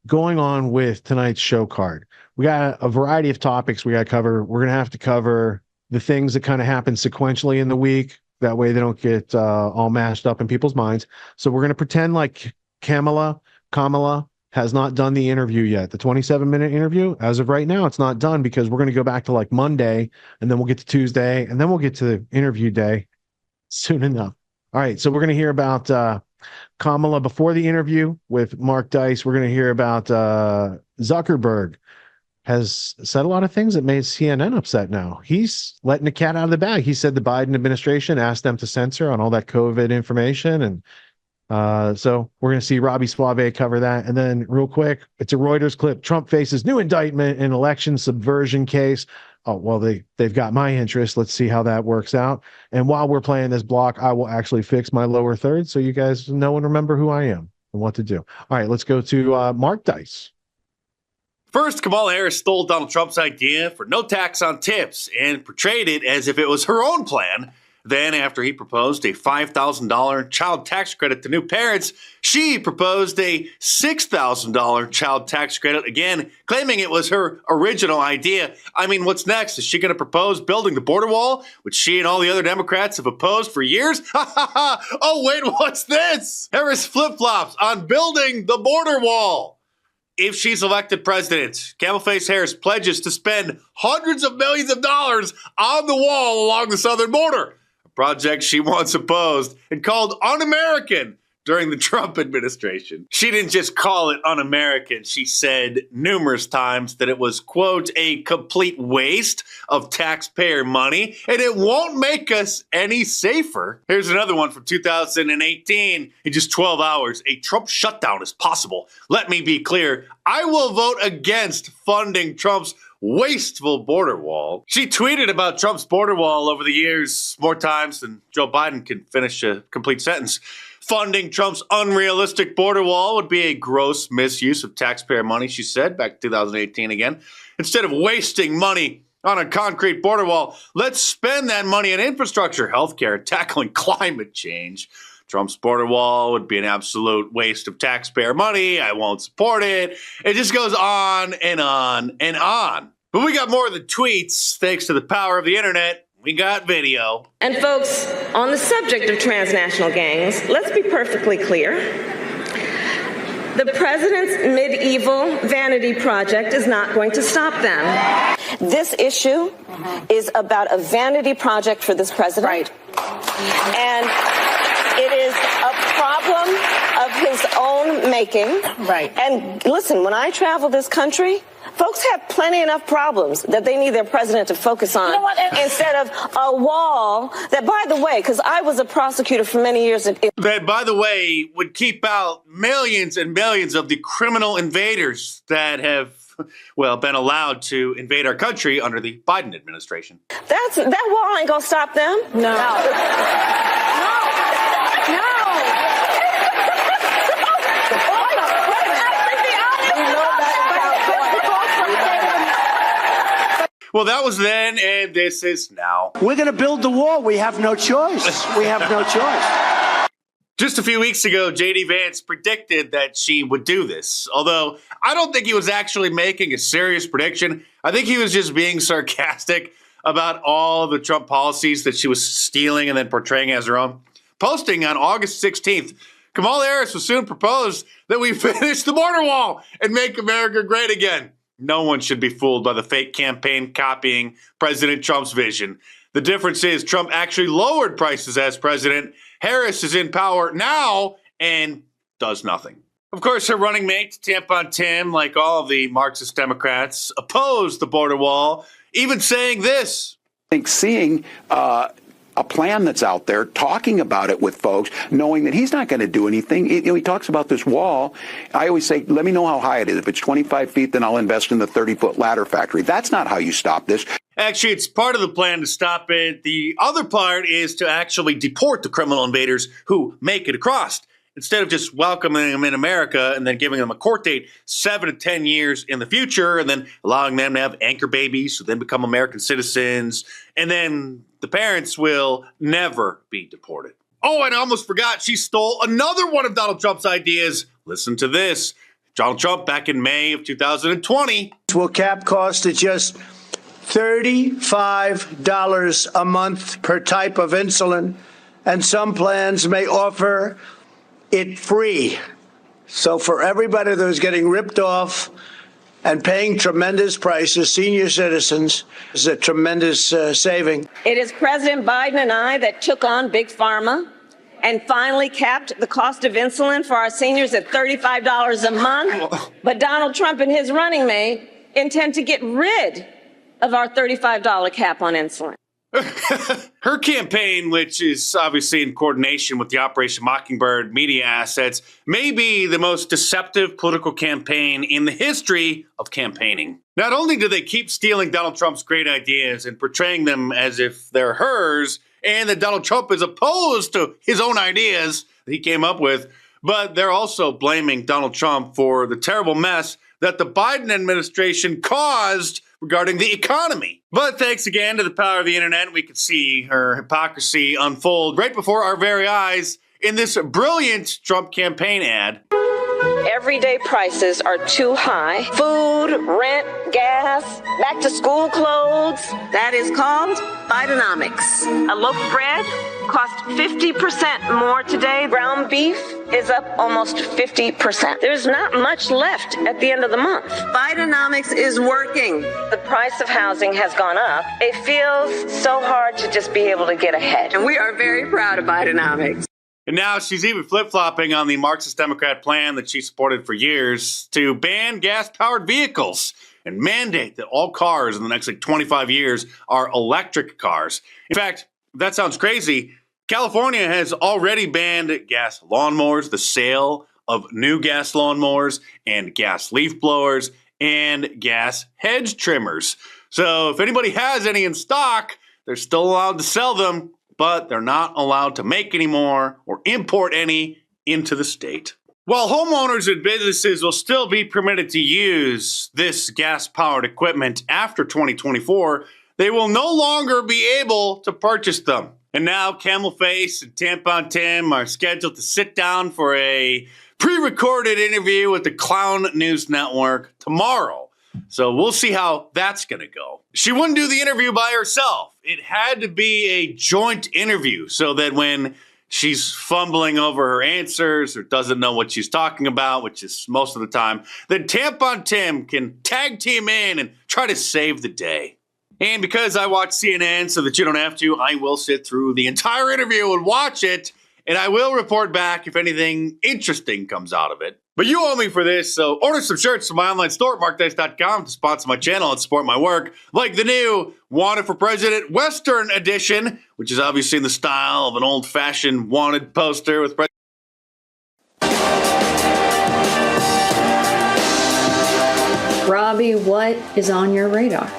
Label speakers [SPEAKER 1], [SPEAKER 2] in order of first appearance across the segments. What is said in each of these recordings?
[SPEAKER 1] going on with tonight's show card. We got a variety of topics we got to cover. We're going to have to cover the things that kind of happen sequentially in the week. That way they don't get all mashed up in people's minds. So we're going to pretend like Kamala has not done the interview yet. The 27-minute interview, as of right now, it's not done because we're going to go back to like Monday, and then we'll get to Tuesday, and then we'll get to the interview day soon enough. All right, so we're going to hear about Kamala before the interview with Mark Dice. We're going to hear about Zuckerberg has said a lot of things that made CNN upset now. He's letting the cat out of the bag. He said the Biden administration asked them to censor on all that COVID information. And so we're going to see Robbie Suave cover that. And then real quick, it's a Reuters clip. Trump faces new indictment in election subversion case. Oh, well, they've got my interest. Let's see how that works out. And while we're playing this block, I will actually fix my lower third so you guys know and remember who I am and what to do. All right, let's go to Mark Dice.
[SPEAKER 2] First, Kamala Harris stole Donald Trump's idea for no tax on tips and portrayed it as if it was her own plan. Then, after he proposed a $5,000 child tax credit to new parents, she proposed a $6,000 child tax credit, again, claiming it was her original idea. I mean, what's next? Is she going to propose building the border wall, which she and all the other Democrats have opposed for years? Ha ha ha! Oh, wait, what's this? Harris flip-flops on building the border wall. If she's elected president, Camel-Face Harris pledges to spend hundreds of millions of dollars on the wall along the southern border, a project she once opposed and called un-American during the Trump administration. She didn't just call it un-American. She said numerous times that it was, quote, a complete waste of taxpayer money, and it won't make us any safer. Here's another one from 2018. In just 12 hours, a Trump shutdown is possible. Let me be clear. I will vote against funding Trump's wasteful border wall. She tweeted about Trump's border wall over the years more times than Joe Biden can finish a complete sentence. Funding Trump's unrealistic border wall would be a gross misuse of taxpayer money, she said, back in 2018 again. Instead of wasting money on a concrete border wall, let's spend that money on infrastructure, healthcare, and tackling climate change. Trump's border wall would be an absolute waste of taxpayer money. I won't support it. It just goes on and on and on. But we got more than tweets, thanks to the power of the internet. We got video.
[SPEAKER 3] And folks, on the subject of transnational gangs, let's be perfectly clear. The president's medieval vanity project is not going to stop them. This issue is about a vanity project for this president. Right. And it is a problem of his own making. Right. And listen, when I travel this country, folks have plenty enough problems that they need their president to focus on, instead of a wall that, by the way, because I was a prosecutor for many years.
[SPEAKER 2] That, by the way, would keep out millions and millions of the criminal invaders that have, well, been allowed to invade our country under the Biden administration.
[SPEAKER 3] That wall ain't gonna stop them. No.
[SPEAKER 2] Well, that was then, and this is now.
[SPEAKER 4] We're going to build the wall. We have no choice. We have no choice.
[SPEAKER 2] Just a few weeks ago, J.D. Vance predicted that she would do this. Although, I don't think he was actually making a serious prediction. I think he was just being sarcastic about all the Trump policies that she was stealing and then portraying as her own. Posting on August 16th, Kamala Harris will soon propose that we finish the border wall and make America great again. No one should be fooled by the fake campaign copying President Trump's vision. The difference is Trump actually lowered prices as president. Harris is in power now and does nothing. Of course, her running mate, Tampon Tim, like all of the Marxist Democrats, opposed the border wall, even saying this.
[SPEAKER 5] I think seeing a plan that's out there, talking about it with folks, knowing that he's not going to do anything. He talks about this wall. I always say, let me know how high it is. If it's 25 feet, then I'll invest in the 30-foot ladder factory. That's not how you stop this.
[SPEAKER 2] Actually, it's part of the plan to stop it. The other part is to actually deport the criminal invaders who make it across. Instead of just welcoming them in America and then giving them a court date 7 to 10 years in the future and then allowing them to have anchor babies who then become American citizens, and then the parents will never be deported. Oh, and I almost forgot, she stole another one of Donald Trump's ideas. Listen to this. Donald Trump, back in May of 2020,
[SPEAKER 4] will cap costs at just $35 a month per type of insulin, and some plans may offer it free. So for everybody that was getting ripped off and paying tremendous prices, senior citizens, is a tremendous saving.
[SPEAKER 3] It is President Biden and I that took on Big Pharma and finally capped the cost of insulin for our seniors at $35 a month. But Donald Trump and his running mate intend to get rid of our $35 cap on insulin.
[SPEAKER 2] Her campaign, which is obviously in coordination with the Operation Mockingbird media assets, may be the most deceptive political campaign in the history of campaigning. Not only do they keep stealing Donald Trump's great ideas and portraying them as if they're hers, and that Donald Trump is opposed to his own ideas that he came up with, but they're also blaming Donald Trump for the terrible mess that the Biden administration caused regarding the economy. But thanks again to the power of the internet, we could see her hypocrisy unfold right before our very eyes in this brilliant Trump campaign ad.
[SPEAKER 3] Everyday prices are too high. Food, rent, gas, back to school clothes. That is called Bidenomics. A loaf of bread costs 50% more today. Ground beef is up almost 50%. There's not much left at the end of the month. Bidenomics is working. The price of housing has gone up. It feels so hard to just be able to get ahead. And we are very proud of Bidenomics.
[SPEAKER 2] And now she's even flip-flopping on the Marxist Democrat plan that she supported for years to ban gas-powered vehicles and mandate that all cars in the next 25 years are electric cars. In fact, if that sounds crazy, California has already banned gas lawnmowers, the sale of new gas lawnmowers and gas leaf blowers and gas hedge trimmers. So if anybody has any in stock, they're still allowed to sell them, but they're not allowed to make any more or import any into the state. While homeowners and businesses will still be permitted to use this gas-powered equipment after 2024, they will no longer be able to purchase them. And now Camel Face and Tampon Tim are scheduled to sit down for a pre-recorded interview with the Clown News Network tomorrow. So we'll see how that's going to go. She wouldn't do the interview by herself. It had to be a joint interview so that when she's fumbling over her answers or doesn't know what she's talking about, which is most of the time, then Tampon Tim can tag team in and try to save the day. And because I watch CNN so that you don't have to, I will sit through the entire interview and watch it, and I will report back if anything interesting comes out of it. But you owe me for this, so order some shirts from my online store at markdice.com to sponsor my channel and support my work, like the new Wanted for President Western Edition, which is obviously in the style of an old-fashioned wanted poster with President.
[SPEAKER 6] Robbie, what is on your radar?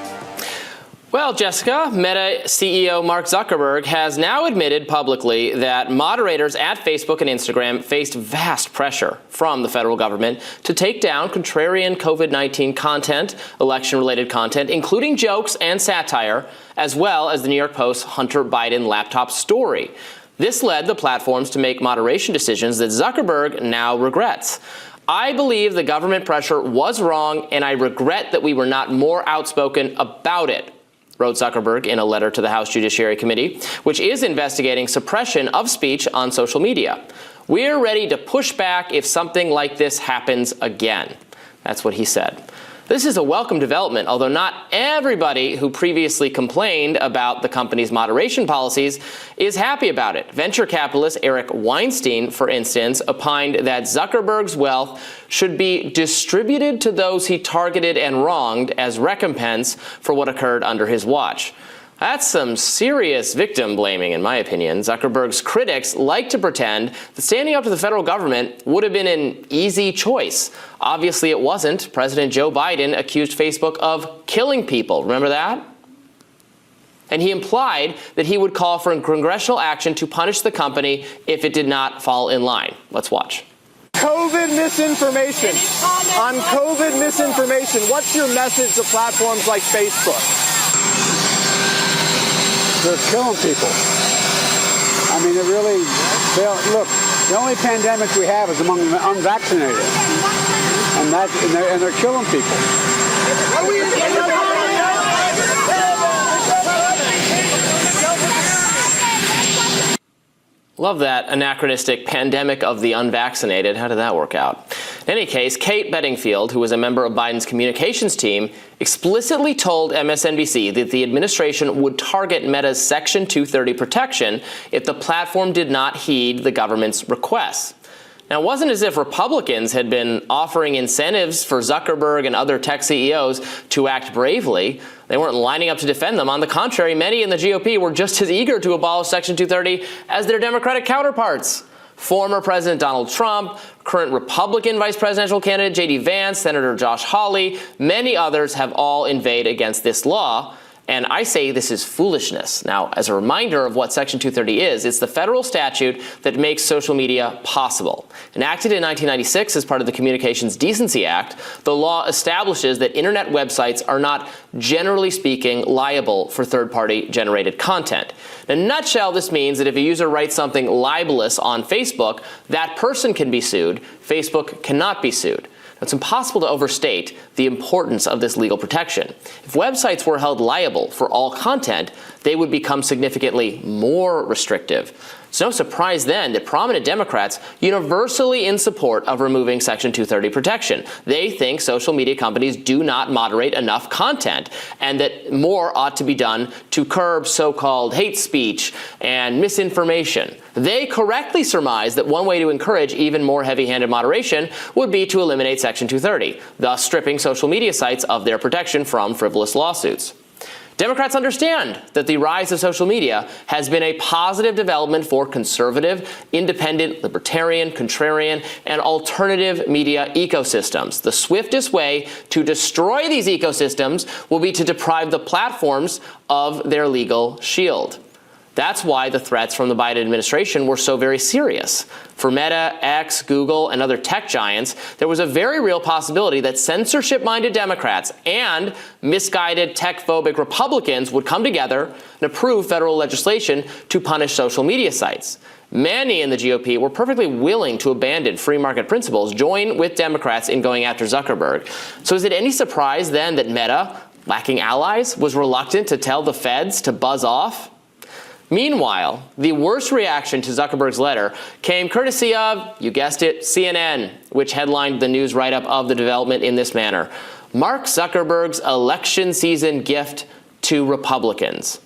[SPEAKER 7] Well, Jessica, Meta CEO Mark Zuckerberg has now admitted publicly that moderators at Facebook and Instagram faced vast pressure from the federal government to take down contrarian COVID-19 content, election-related content, including jokes and satire, as well as the New York Post's Hunter Biden laptop story. This led the platforms to make moderation decisions that Zuckerberg now regrets. I believe the government pressure was wrong, and I regret that we were not more outspoken about it, wrote Zuckerberg in a letter to the House Judiciary Committee, which is investigating suppression of speech on social media. We're ready to push back if something like this happens again. That's what he said. This is a welcome development, although not everybody who previously complained about the company's moderation policies is happy about it. Venture capitalist Eric Weinstein, for instance, opined that Zuckerberg's wealth should be distributed to those he targeted and wronged as recompense for what occurred under his watch. That's some serious victim blaming, in my opinion. Zuckerberg's critics like to pretend that standing up to the federal government would have been an easy choice. Obviously, it wasn't. President Joe Biden accused Facebook of killing people. Remember that? And he implied that he would call for congressional action to punish the company if it did not fall in line. Let's watch.
[SPEAKER 8] COVID misinformation. On COVID misinformation, what's your message to platforms like Facebook?
[SPEAKER 9] They're killing people. I mean, look, the only pandemic we have is among the unvaccinated. And they're killing people.
[SPEAKER 7] Love that anachronistic pandemic of the unvaccinated. How did that work out? In any case, Kate Bedingfield, who was a member of Biden's communications team, explicitly told MSNBC that the administration would target Meta's Section 230 protection if the platform did not heed the government's requests. Now, it wasn't as if Republicans had been offering incentives for Zuckerberg and other tech CEOs to act bravely. They weren't lining up to defend them. On the contrary, many in the GOP were just as eager to abolish Section 230 as their Democratic counterparts. Former President Donald Trump, current Republican vice presidential candidate J.D. Vance, Senator Josh Hawley, many others have all inveighed against this law. And I say this is foolishness. Now, as a reminder of what Section 230 is, it's the federal statute that makes social media possible. Enacted in 1996 as part of the Communications Decency Act, the law establishes that internet websites are not, generally speaking, liable for third-party generated content. In a nutshell, this means that if a user writes something libelous on Facebook, that person can be sued. Facebook cannot be sued. It's impossible to overstate the importance of this legal protection. If websites were held liable for all content, they would become significantly more restrictive. It's no surprise then that prominent Democrats universally in support of removing Section 230 protection. They think social media companies do not moderate enough content and that more ought to be done to curb so-called hate speech and misinformation. They correctly surmise that one way to encourage even more heavy-handed moderation would be to eliminate Section 230, thus stripping social media sites of their protection from frivolous lawsuits. Democrats understand that the rise of social media has been a positive development for conservative, independent, libertarian, contrarian, and alternative media ecosystems. The swiftest way to destroy these ecosystems will be to deprive the platforms of their legal shield. That's why the threats from the Biden administration were so very serious. For Meta, X, Google, and other tech giants, there was a very real possibility that censorship-minded Democrats and misguided tech-phobic Republicans would come together and approve federal legislation to punish social media sites. Many in the GOP were perfectly willing to abandon free market principles, join with Democrats in going after Zuckerberg. So is it any surprise then that Meta, lacking allies, was reluctant to tell the feds to buzz off? Meanwhile, the worst reaction to Zuckerberg's letter came courtesy of, you guessed it, CNN, which headlined the news write-up of the development in this manner: Mark Zuckerberg's election season gift to Republicans.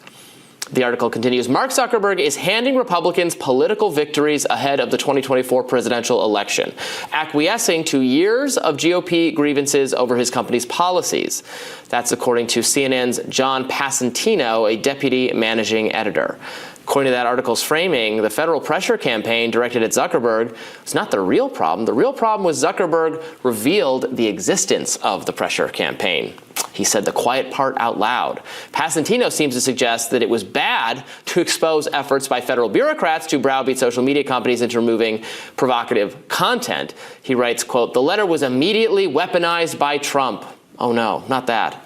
[SPEAKER 7] The article continues, Mark Zuckerberg is handing Republicans political victories ahead of the 2024 presidential election, acquiescing to years of GOP grievances over his company's policies. That's according to CNN's John Passantino, a deputy managing editor. According to that article's framing, the federal pressure campaign directed at Zuckerberg was not the real problem. The real problem was Zuckerberg revealed the existence of the pressure campaign. He said the quiet part out loud. Passantino seems to suggest that it was bad to expose efforts by federal bureaucrats to browbeat social media companies into removing provocative content. He writes, quote, the letter was immediately weaponized by Trump. Oh no, not that.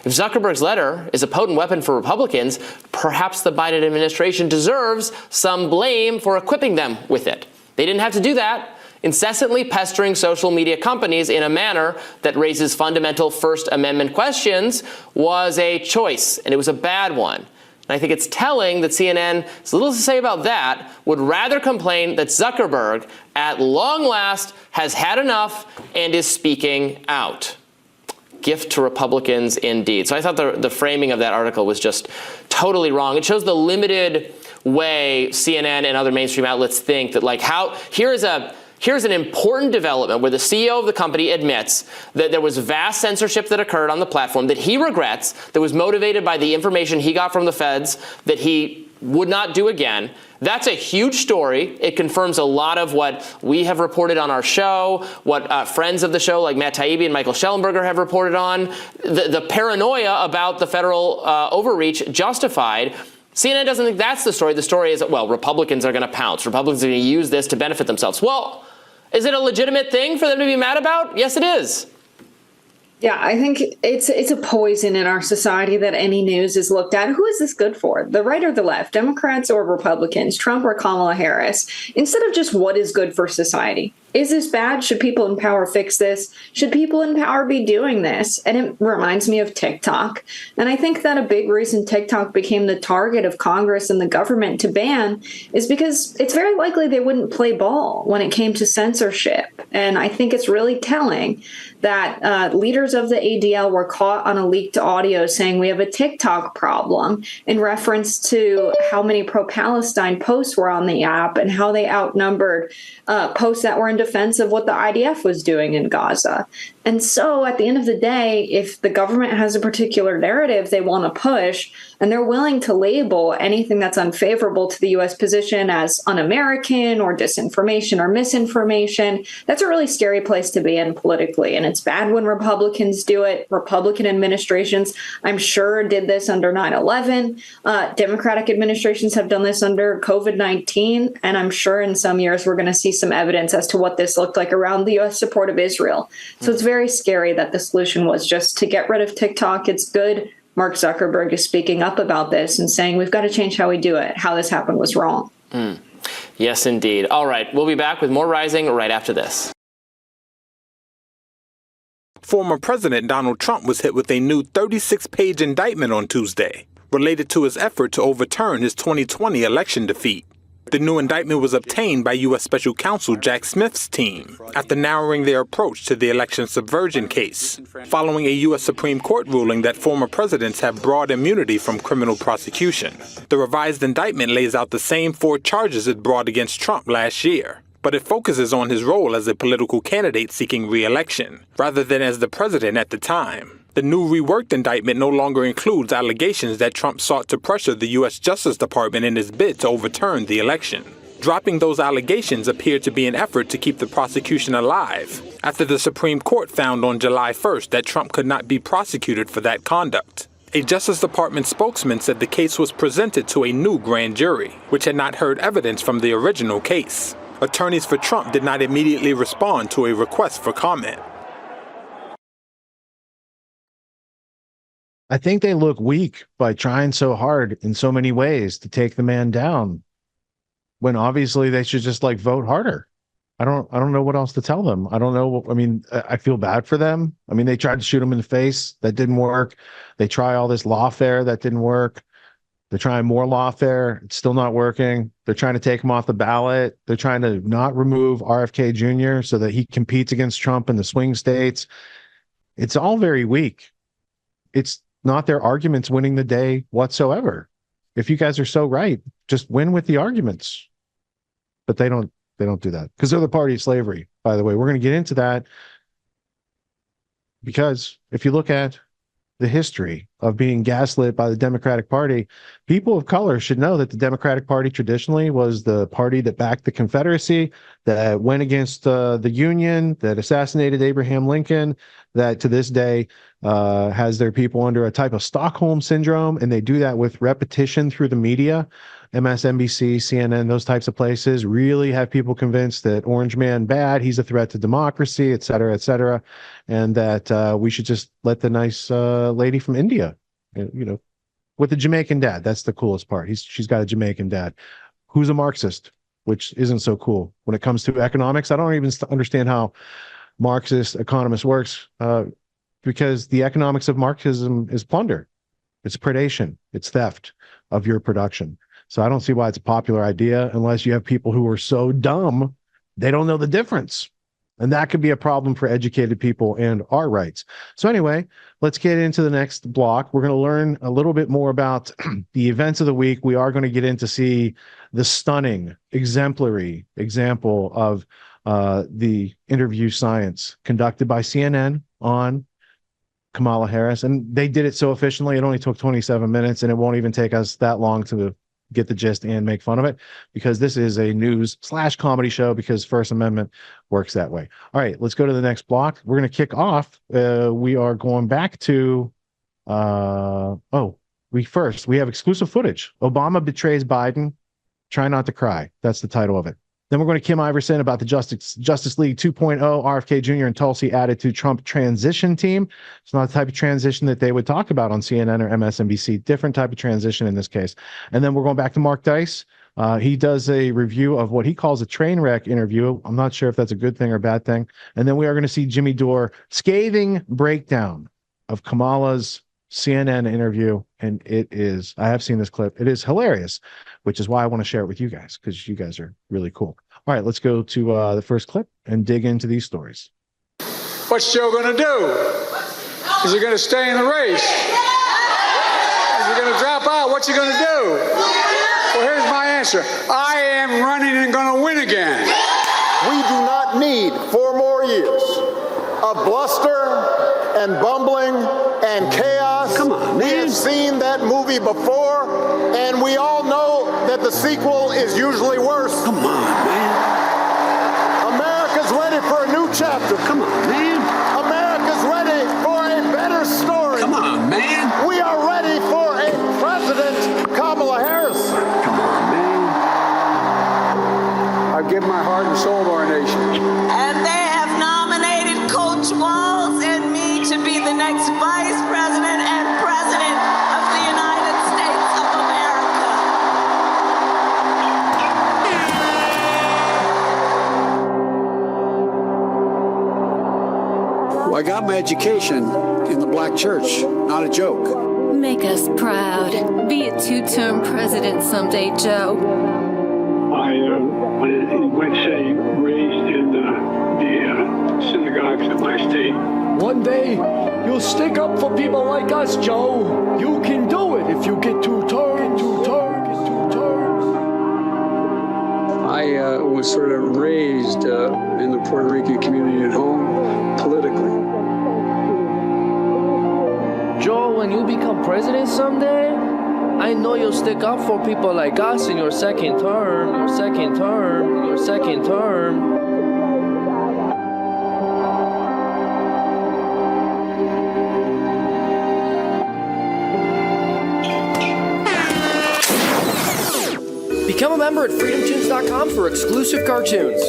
[SPEAKER 7] If Zuckerberg's letter is a potent weapon for Republicans, perhaps the Biden administration deserves some blame for equipping them with it. They didn't have to do that. Incessantly pestering social media companies in a manner that raises fundamental First Amendment questions was a choice, and it was a bad one. And I think it's telling that CNN has little to say about that, would rather complain that Zuckerberg, at long last, has had enough and is speaking out. Gift to Republicans indeed. So I thought the framing of that article was just totally wrong. It shows the limited way CNN and other mainstream outlets think that, like, here's an important development where the CEO of the company admits that there was vast censorship that occurred on the platform that he regrets, that was motivated by the information he got from the feds that he would not do again. That's a huge story. It confirms a lot of what we have reported on our show, what friends of the show like Matt Taibbi and Michael Schellenberger have reported on. The paranoia about the federal overreach justified. CNN doesn't think that's the story. The story is, well, Republicans are going to pounce. Republicans are going to use this to benefit themselves. Well, is it a legitimate thing for them to be mad about? Yes, it is.
[SPEAKER 6] Yeah, I think it's a poison in our society that any news is looked at. Who is this good for? The right or the left? Democrats or Republicans? Trump or Kamala Harris? Instead of just what is good for society. Is this bad? Should people in power fix this? Should people in power be doing this? And it reminds me of TikTok. And I think that a big reason TikTok became the target of Congress and the government to ban is because it's very likely they wouldn't play ball when it came to censorship. And I think it's really telling that leaders of the ADL were caught on a leaked audio saying we have a TikTok problem in reference to how many pro-Palestine posts were on the app and how they outnumbered posts that were in defense of what the IDF was doing in Gaza. And so at the end of the day, if the government has a particular narrative they want to push, and they're willing to label anything that's unfavorable to the U.S. position as un-American or disinformation or misinformation, that's a really scary place to be in politically. And it's bad when Republicans do it. Republican administrations, I'm sure, did this under 9/11. Democratic administrations have done this under COVID-19. And I'm sure in some years we're going to see some evidence as to what this looked like around the U.S. support of Israel. So it's very scary that the solution was just to get rid of TikTok. It's good Mark Zuckerberg is speaking up about this and saying we've got to change how we do it. How this happened was wrong.
[SPEAKER 7] Yes, indeed. All right, we'll be back with more Rising right after this.
[SPEAKER 10] Former President Donald Trump was hit with a new 36-page indictment on Tuesday related to his effort to overturn his 2020 election defeat. The new indictment was obtained by U.S. Special Counsel Jack Smith's team after narrowing their approach to the election subversion case, following a U.S. Supreme Court ruling that former presidents have broad immunity from criminal prosecution. The revised indictment lays out the same 4 charges it brought against Trump last year, but it focuses on his role as a political candidate seeking re-election, rather than as the president at the time. The new reworked indictment no longer includes allegations that Trump sought to pressure the U.S. Justice Department in his bid to overturn the election. Dropping those allegations appeared to be an effort to keep the prosecution alive, after the Supreme Court found on July 1st that Trump could not be prosecuted for that conduct. A Justice Department spokesman said the case was presented to a new grand jury, which had not heard evidence from the original case. Attorneys for Trump did not immediately respond to a request for comment.
[SPEAKER 1] I think they look weak by trying so hard in so many ways to take the man down, when obviously they should just vote harder. I don't know what else to tell them. I don't know. I mean, I feel bad for them. I mean, they tried to shoot him in the face. That didn't work. They try all this lawfare. That didn't work. They're trying more lawfare. It's still not working. They're trying to take him off the ballot. They're trying to not remove RFK Jr. so that he competes against Trump in the swing states. It's all very weak. It's not their arguments winning the day whatsoever. If you guys are so right, just win with the arguments. But they don't do that because they're the party of slavery. By the way, we're going to get into that because if you look at the history of being gaslit by the Democratic Party, people of color should know that the Democratic Party traditionally was the party that backed the Confederacy, that went against the Union, that assassinated Abraham Lincoln, that to this day has their people under a type of Stockholm syndrome, and they do that with repetition through the media. MSNBC, CNN, those types of places really have people convinced that Orange Man bad, he's a threat to democracy, et cetera, and that we should just let the nice lady from India, with a Jamaican dad. That's the coolest part. She's got a Jamaican dad who's a Marxist, which isn't so cool. When it comes to economics, I don't even understand how Marxist economist works, because the economics of Marxism is plunder. It's predation. It's theft of your production. So I don't see why it's a popular idea unless you have people who are so dumb they don't know the difference. And that could be a problem for educated people and our rights. So anyway, let's get into the next block. We're going to learn a little bit more about the events of the week. We are going to get in to see the stunning, exemplary example of the interview science conducted by CNN on Kamala Harris. And they did it so efficiently, it only took 27 minutes, and it won't even take us that long to get the gist and make fun of it, because this is a news/comedy show, because First Amendment works that way. All right, let's go to the next block. We're going to kick off. We are going back to, we have exclusive footage. Obama betrays Biden. Try not to cry. That's the title of it. Then we're going to Kim Iverson about the Justice League 2.0, RFK Jr. and Tulsi added to Trump transition team. It's not the type of transition that they would talk about on CNN or MSNBC. Different type of transition in this case. And then we're going back to Mark Dice. He does a review of what he calls a train wreck interview. I'm not sure if that's a good thing or a bad thing. And then we are going to see Jimmy Dore scathing breakdown of Kamala's CNN interview. And it is, I have seen this clip. It is hilarious, which is why I want to share it with you guys, because you guys are really cool. All right, let's go to the first clip and dig into these stories.
[SPEAKER 9] What's Joe going to do? Is he going to stay in the race? Is he going to drop out? What's he going to do? Well, here's my answer. I am running and going to win again.
[SPEAKER 8] We do not need 4 more years of bluster and bumbling and chaos.
[SPEAKER 9] Come on, man.
[SPEAKER 8] We have seen that movie before, and we all know that the sequel is usually worse.
[SPEAKER 9] Come on, man.
[SPEAKER 8] America's ready for a new chapter.
[SPEAKER 9] Come on, man.
[SPEAKER 8] America's ready for a better story.
[SPEAKER 9] Come on, man.
[SPEAKER 8] We are ready for a president, Kamala Harris.
[SPEAKER 9] Come on, man. I've given my heart and soul to our nation.
[SPEAKER 3] And they have nominated Coach Walz and me to be the next Vice President and President of the United States of America.
[SPEAKER 9] Well, I got my education in the black church, not a joke.
[SPEAKER 11] Make us proud. Be a 2-term president someday, Joe.
[SPEAKER 12] I went, say, raised in the synagogues in my state.
[SPEAKER 13] One day, you'll stick up for people like us, Joe. You can do it if you get 2 terms.
[SPEAKER 12] I was sort of raised in the Puerto Rican community at home, politically.
[SPEAKER 13] Joe, when you become president someday, I know you'll stick up for people like us in your second term.
[SPEAKER 14] Become a member at freedomtunes.com for exclusive cartoons.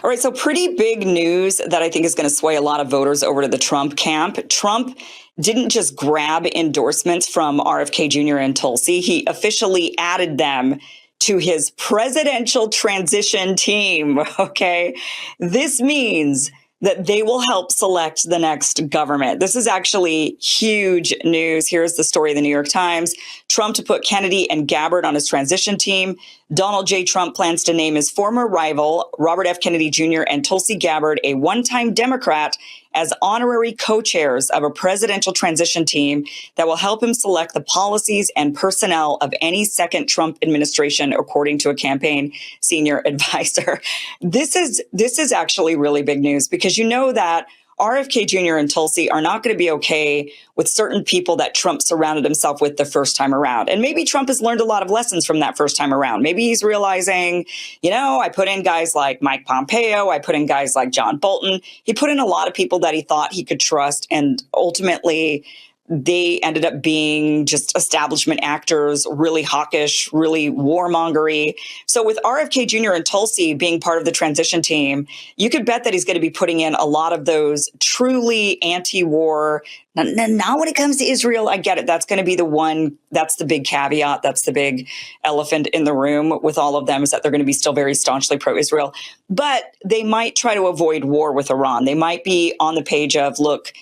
[SPEAKER 15] All right, so pretty big news that I think is going to sway a lot of voters over to the Trump camp. Trump didn't just grab endorsements from RFK Jr. and Tulsi. He officially added them to his presidential transition team, okay? This means that they will help select the next government. This is actually huge news. Here's the story of the New York Times. Trump to put Kennedy and Gabbard on his transition team. Donald J. Trump plans to name his former rival, Robert F. Kennedy Jr. and Tulsi Gabbard, a one-time Democrat, as honorary co-chairs of a presidential transition team that will help him select the policies and personnel of any second Trump administration, according to a campaign senior advisor. This is actually really big news, because you know that RFK Jr. and Tulsi are not going to be okay with certain people that Trump surrounded himself with the first time around. And maybe Trump has learned a lot of lessons from that first time around. Maybe he's realizing, you know, I put in guys like Mike Pompeo, I put in guys like John Bolton. He put in a lot of people that he thought he could trust, and ultimately they ended up being just establishment actors, really hawkish, really warmongery. So with RFK Jr. and Tulsi being part of the transition team, you could bet that he's going to be putting in a lot of those truly anti-war. Not when it comes to Israel, I get it. That's going to be the one, that's the big caveat. That's the big elephant in the room with all of them, is that they're going to be still very staunchly pro-Israel. But they might try to avoid war with Iran. They might be on the page of, look,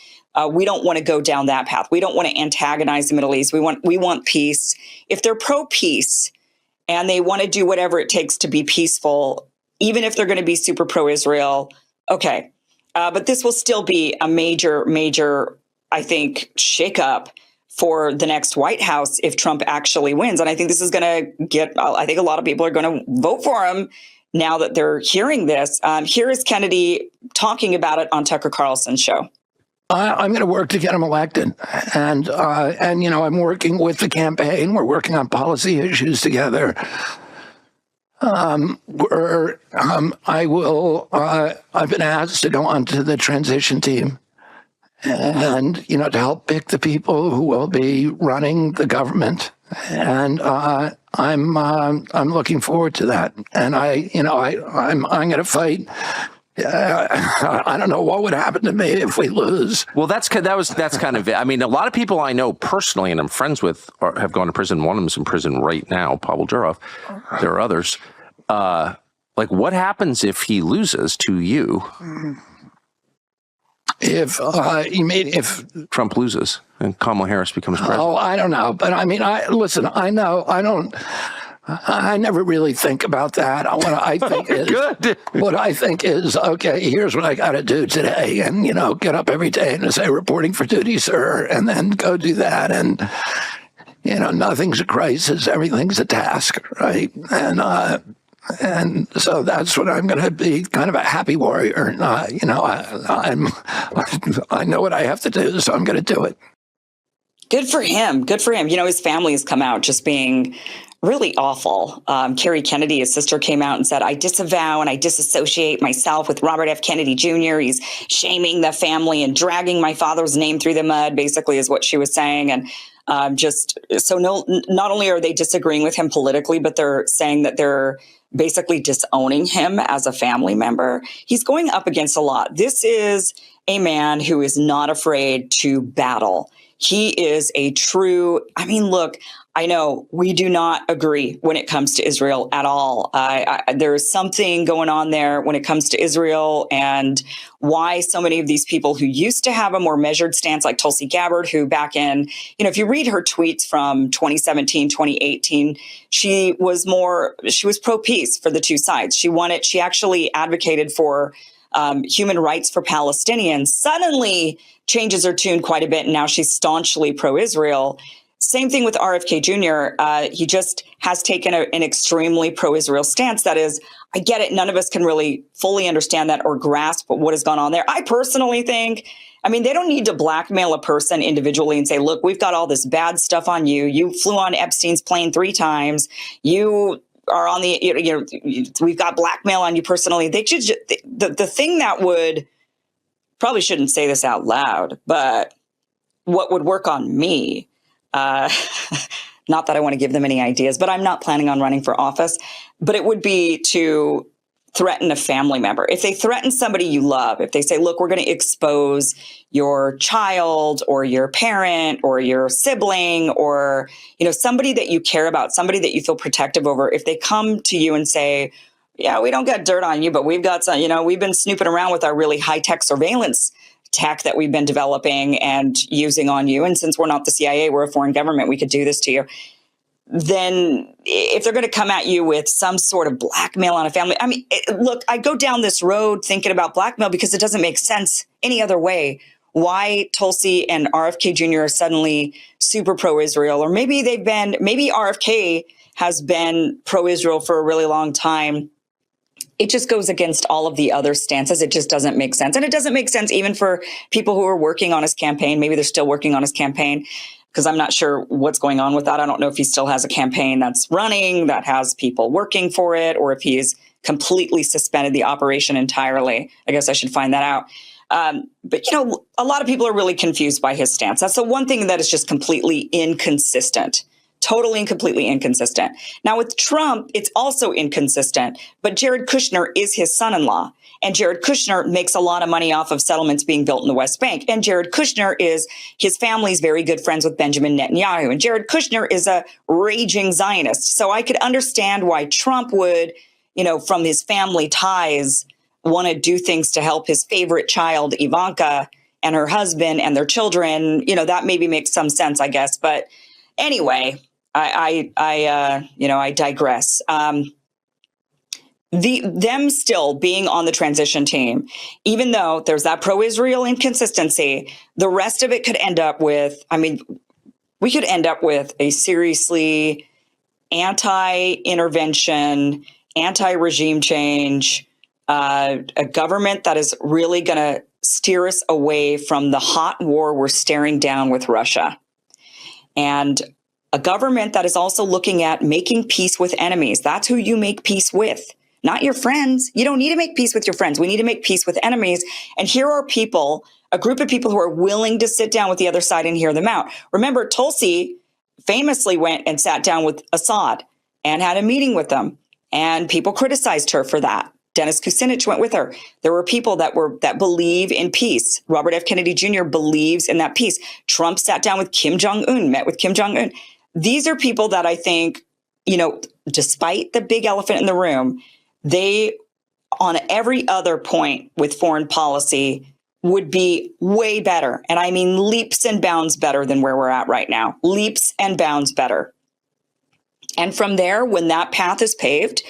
[SPEAKER 15] we don't want to go down that path. We don't want to antagonize the Middle East. We want peace. If they're pro-peace and they want to do whatever it takes to be peaceful, even if they're going to be super pro-Israel, okay. But this will still be a major, I think, shakeup for the next White House if Trump actually wins. And I think this is going to get, I think a lot of people are going to vote for him now that they're hearing this. Here is Kennedy talking about it on Tucker Carlson's show.
[SPEAKER 16] I'm going to work to get him elected, and you know, I'm working with the campaign. We're working on policy issues together. I've been asked to go onto the transition team, and you know, to help pick the people who will be running the government And I'm looking forward to that. And I'm going to fight. I don't know what would happen to me if we lose.
[SPEAKER 17] Well, that's kind of it. I mean, a lot of people I know personally and I'm friends with have gone to prison. One of them's in prison right now, Pavel Durov. There are others. Like, what happens if he loses to you? If Trump loses and Kamala Harris becomes president?
[SPEAKER 16] Oh, I don't know. But I mean, I never really think about that. What I think is, okay, here's what I got to do today. And, get up every day and say, reporting for duty, sir, and then go do that. And, nothing's a crisis. Everything's a task, right? And so that's what I'm going to be, kind of a happy warrior. I know what I have to do, so I'm going to do it.
[SPEAKER 15] Good for him. Good for him. His family has come out just being really awful. Kerry Kennedy, his sister, came out and said, I disavow and I disassociate myself with Robert F. Kennedy Jr. He's shaming the family and dragging my father's name through the mud, basically, is what she was saying. And not only are they disagreeing with him politically, but they're saying that they're basically disowning him as a family member. He's going up against a lot. This is a man who is not afraid to battle. He is a true, look, I know we do not agree when it comes to Israel at all. There's something going on there when it comes to Israel and why so many of these people who used to have a more measured stance, like Tulsi Gabbard, who back in, if you read her tweets from 2017, 2018, she was pro-peace for the two sides. She actually advocated for human rights for Palestinians, suddenly changes her tune quite a bit. And now she's staunchly pro-Israel. Same thing with RFK Jr. He just has taken an extremely pro-Israel stance. That is, I get it. None of us can really fully understand that or grasp what has gone on there. I personally think, they don't need to blackmail a person individually and say, look, we've got all this bad stuff on you. You flew on Epstein's plane 3 times. You are on we've got blackmail on you personally. They should the thing that would, probably shouldn't say this out loud, but what would work on me, not that I want to give them any ideas, but I'm not planning on running for office, but it would be to threaten a family member. If they threaten somebody you love, if they say, look, we're going to expose your child or your parent or your sibling or, somebody that you care about, somebody that you feel protective over, if they come to you and say, yeah, we don't got dirt on you, but we've got some, we've been snooping around with our really high-tech surveillance tech that we've been developing and using on you. And since we're not the CIA, we're a foreign government, we could do this to you. Then if they're going to come at you with some sort of blackmail on a family, look, I go down this road thinking about blackmail because it doesn't make sense any other way. Why Tulsi and RFK Jr. are suddenly super pro-Israel, or maybe RFK has been pro-Israel for a really long time. It just goes against all of the other stances. It just doesn't make sense. And it doesn't make sense even for people who are working on his campaign. Maybe they're still working on his campaign, because I'm not sure what's going on with that. I don't know if he still has a campaign that's running, that has people working for it, or if he's completely suspended the operation entirely. I guess I should find that out. But, a lot of people are really confused by his stance. That's the one thing that is just completely inconsistent. Totally and completely inconsistent. Now, with Trump, it's also inconsistent, but Jared Kushner is his son-in-law. And Jared Kushner makes a lot of money off of settlements being built in the West Bank. And Jared Kushner his family's very good friends with Benjamin Netanyahu. And Jared Kushner is a raging Zionist. So I could understand why Trump would, from his family ties, want to do things to help his favorite child, Ivanka, and her husband and their children. That maybe makes some sense, I guess. But anyway, I digress. Them still being on the transition team, even though there's that pro-Israel inconsistency, the rest of it could end up with, we could end up with a seriously anti-intervention, anti-regime change, a government that is really going to steer us away from the hot war we're staring down with Russia. And a government that is also looking at making peace with enemies. That's who you make peace with, not your friends. You don't need to make peace with your friends. We need to make peace with enemies. And here are people, a group of people who are willing to sit down with the other side and hear them out. Remember, Tulsi famously went and sat down with Assad and had a meeting with them. And people criticized her for that. Dennis Kucinich went with her. There were people that believe in peace. Robert F. Kennedy Jr. believes in that peace. Trump sat down with Kim Jong-un, met with Kim Jong-un. These are people that I think, despite the big elephant in the room, they, on every other point with foreign policy, would be way better. And I mean leaps and bounds better than where we're at right now. Leaps and bounds better. And from there, when that path is paved,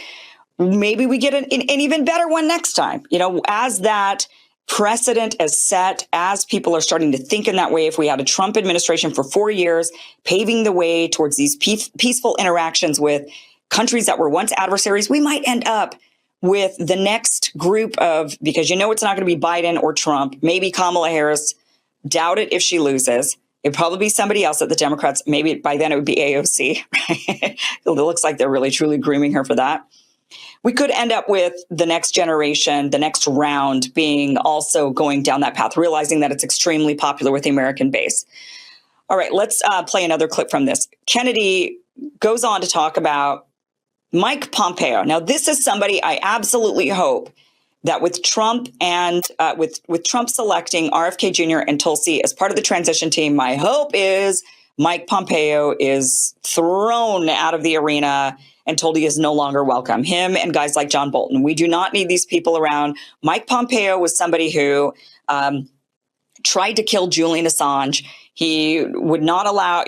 [SPEAKER 15] maybe we get an even better one next time. As that precedent is set, as people are starting to think in that way, if we had a Trump administration for 4 years, paving the way towards these peaceful interactions with countries that were once adversaries, we might end up with the next group of, because it's not going to be Biden or Trump, maybe Kamala Harris, doubt it if she loses. It'd probably be somebody else at the Democrats. Maybe by then it would be AOC. Right? It looks like they're really, truly grooming her for that. We could end up with the next generation, the next round being also going down that path, realizing that it's extremely popular with the American base. All right, let's play another clip from this. Kennedy goes on to talk about Mike Pompeo. Now, this is somebody I absolutely hope that with Trump and with Trump selecting RFK Jr. and Tulsi as part of the transition team, my hope is Mike Pompeo is thrown out of the arena and told he is no longer welcome. Him and guys like John Bolton. We do not need these people around. Mike Pompeo was somebody who tried to kill Julian Assange. He would not allow,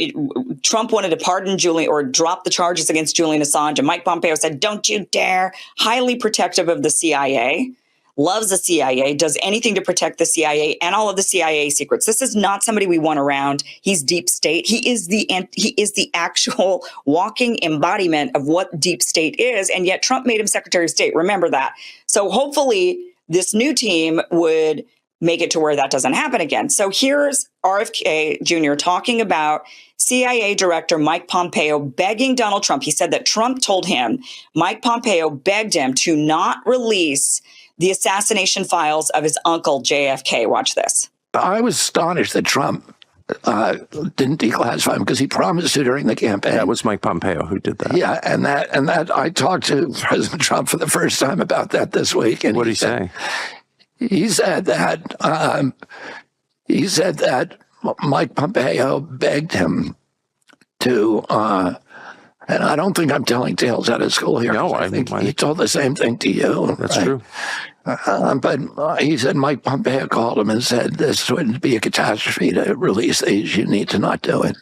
[SPEAKER 15] Trump wanted to pardon Julian or drop the charges against Julian Assange. And Mike Pompeo said, don't you dare. Highly protective of the CIA. Loves the CIA, does anything to protect the CIA and all of the CIA secrets. This is not somebody we want around. He's deep state. He is the actual walking embodiment of what deep state is. And yet Trump made him Secretary of State. Remember that. So hopefully this new team would make it to where that doesn't happen again. So here's RFK Jr. talking about CIA Director Mike Pompeo begging Donald Trump. He said that Trump told him, Mike Pompeo begged him to not release the assassination files of his uncle, JFK. Watch this.
[SPEAKER 16] I was astonished that Trump didn't declassify him because he promised to during the campaign.
[SPEAKER 17] That was Mike Pompeo who did that.
[SPEAKER 16] Yeah, and that I talked to President Trump for the first time about that this week. And
[SPEAKER 17] what did he say?
[SPEAKER 16] He said that Mike Pompeo begged him to. And I don't think I'm telling tales out of school here.
[SPEAKER 17] No,
[SPEAKER 16] I think he told the same thing to you.
[SPEAKER 17] That's true.
[SPEAKER 16] But he said Mike Pompeo called him and said this would be a catastrophe to release these. You need to not do it.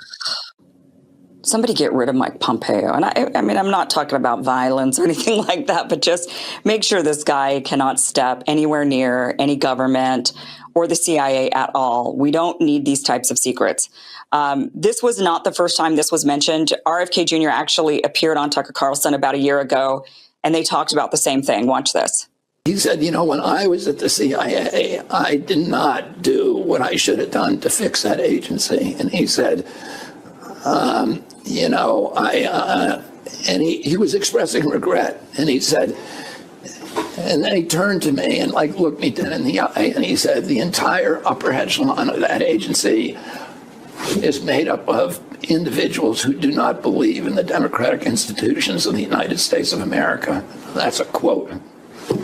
[SPEAKER 15] Somebody get rid of Mike Pompeo. And I mean, I'm not talking about violence or anything like that, but just make sure this guy cannot step anywhere near any government or the CIA at all. We don't need these types of secrets. This was not the first time this was mentioned. RFK Jr. actually appeared on Tucker Carlson about a year ago, and they talked about the same thing. Watch this.
[SPEAKER 16] He said, when I was at the CIA, I did not do what I should have done to fix that agency. And he said, and he was expressing regret. And he said, and then he turned to me and looked me dead in the eye. And he said, the entire upper echelon of that agency is made up of individuals who do not believe in the democratic institutions of the United States of America. That's a quote.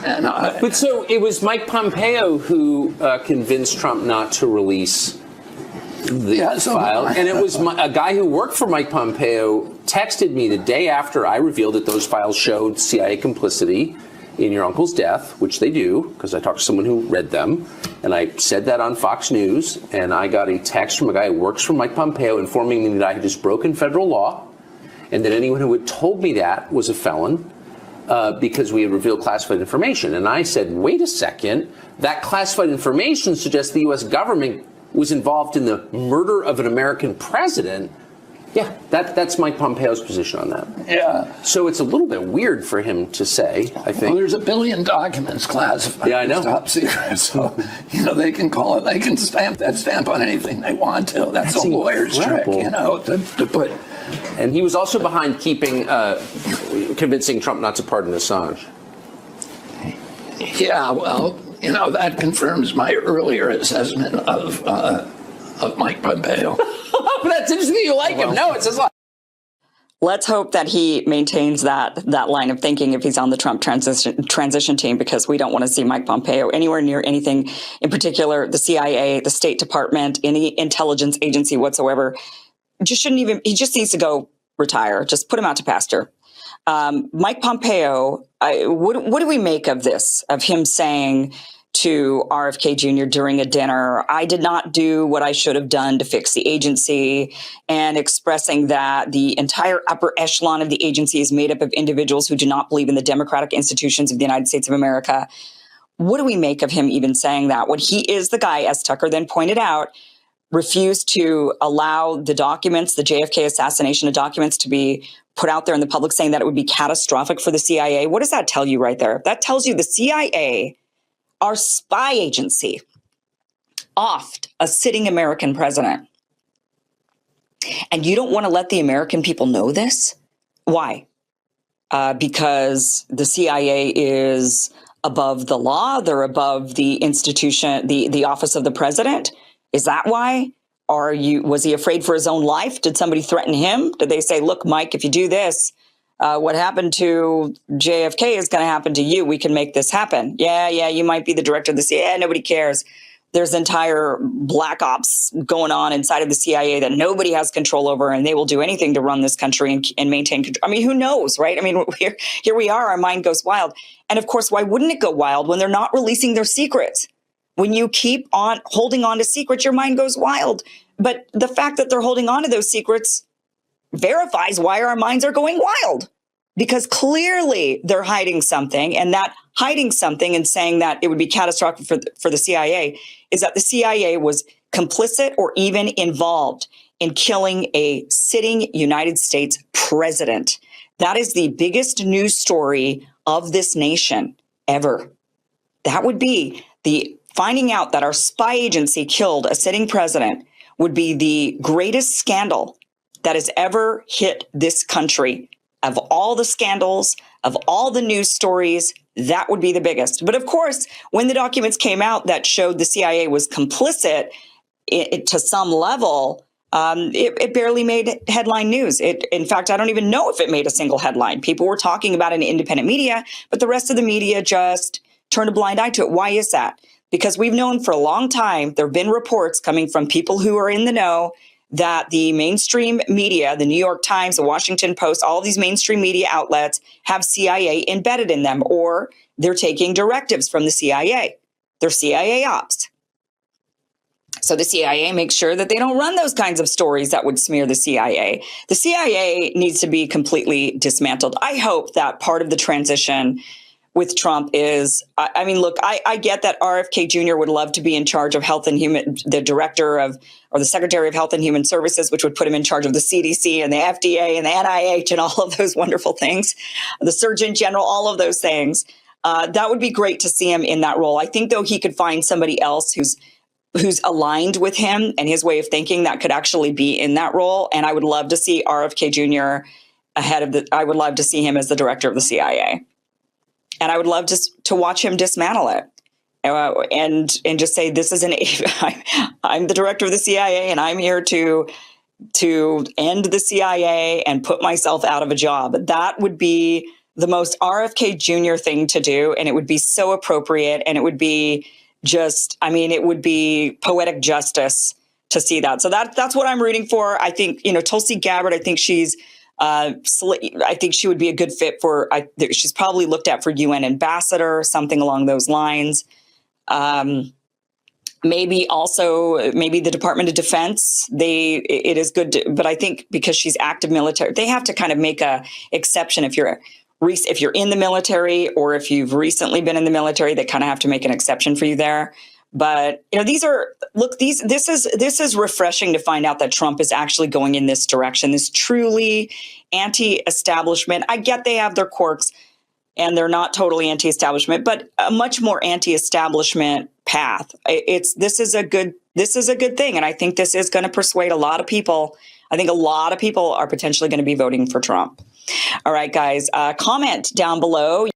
[SPEAKER 16] And
[SPEAKER 18] but so it was Mike Pompeo who convinced Trump not to release the file. And it was a guy who worked for Mike Pompeo texted me the day after I revealed that those files showed CIA complicity in your uncle's death, which they do, because I talked to someone who read them. And I said that on Fox News, and I got a text from a guy who works for Mike Pompeo informing me that I had just broken federal law, and that anyone who had told me that was a felon because we had revealed classified information. And I said, wait a second, that classified information suggests the U.S. government was involved in the murder of an American president. Yeah, that's Mike Pompeo's position on that.
[SPEAKER 16] Yeah.
[SPEAKER 18] So it's a little bit weird for him to say, I think.
[SPEAKER 16] Well, there's 1 billion documents classified.
[SPEAKER 18] Yeah, I know.
[SPEAKER 16] Top secret. So, they can call it, they can stamp that stamp on anything they want to. That's a lawyer's trick, to put.
[SPEAKER 18] And he was also behind convincing Trump not to pardon Assange.
[SPEAKER 16] Yeah, well, that confirms my earlier assessment of Mike Pompeo.
[SPEAKER 18] But that's interesting that you like him. No, it says a lot.
[SPEAKER 15] let's hope that he maintains that line of thinking if he's on the Trump transition team, because we don't want to see Mike Pompeo anywhere near anything, in particular the CIA, the State Department, any intelligence agency whatsoever. He just needs to go retire. Just put him out to pasture. Mike Pompeo, what do we make of this, of him saying to RFK Jr. during a dinner, I did not do what I should have done to fix the agency, and expressing that the entire upper echelon of the agency is made up of individuals who do not believe in the democratic institutions of the United States of America? What do we make of him even saying that, when he is the guy, as Tucker then pointed out, refused to allow the documents, the JFK assassination documents, to be put out there in the public, saying that it would be catastrophic for the CIA? What does that tell you right there? That tells you the CIA, our spy agency, offed a sitting American president. And you don't want to let the American people know this? Why? Because the CIA is above the law. They're above the institution, the office of the president. Is that why? Was he afraid for his own life? Did somebody threaten him? Did they say, look, Mike, if you do this, what happened to JFK is going to happen to you. We can make this happen. Yeah, you might be the director of the CIA. Nobody cares. There's entire black ops going on inside of the CIA that nobody has control over, and they will do anything to run this country and maintain control. I mean, who knows, right? I mean, here we are. Our mind goes wild. And of course, why wouldn't it go wild when they're not releasing their secrets? When you keep on holding on to secrets, your mind goes wild. But the fact that they're holding on to those secrets verifies why our minds are going wild, because clearly they're hiding something, and that hiding something and saying that it would be catastrophic for the CIA is that the CIA was complicit or even involved in killing a sitting United States president. That is the biggest news story of this nation ever. That would be the finding out that our spy agency killed a sitting president would be the greatest scandal that has ever hit this country. Of all the scandals, of all the news stories, that would be the biggest. But of course, when the documents came out that showed the CIA was complicit to some level, it barely made headline news. In fact, I don't even know if it made a single headline. People were talking about it in independent media, but the rest of the media just turned a blind eye to it. Why is that? Because we've known for a long time, there have been reports coming from people who are in the know that the mainstream media, the New York Times, the Washington Post, all these mainstream media outlets have CIA embedded in them, or they're taking directives from the CIA. They're CIA ops. So the CIA makes sure that they don't run those kinds of stories that would smear the CIA. The CIA needs to be completely dismantled. I hope that part of the transition with Trump is, I mean, look, I get that RFK Jr. would love to be in charge of health and human, the director of, or the secretary of health and human services, which would put him in charge of the CDC and the FDA and the NIH and all of those wonderful things, the Surgeon General, all of those things. That would be great to see him in that role. I think, though, he could find somebody else who's aligned with him and his way of thinking that could actually be in that role. And I would love to see RFK Jr. I would love to see him as the director of the CIA. And I would love to watch him dismantle it and just say, this is I'm the director of the CIA, and I'm here to end the CIA and put myself out of a job. That would be the most RFK Jr. thing to do. And it would be so appropriate. And it would be it would be poetic justice to see that. So that's what I'm rooting for. I think, Tulsi Gabbard, I think she's, I think she would be a good fit she's probably looked at for UN ambassador, something along those lines. Maybe the Department of Defense, it is good, but I think because she's active military, they have to kind of make a exception if you're in the military or if you've recently been in the military, they kind of have to make an exception for you there. But this is refreshing to find out that Trump is actually going in this direction, this truly anti-establishment. I get they have their quirks and they're not totally anti-establishment, but a much more anti-establishment path. This is a good thing. And I think this is going to persuade a lot of people. I think a lot of people are potentially going to be voting for Trump. All right, guys, comment down below.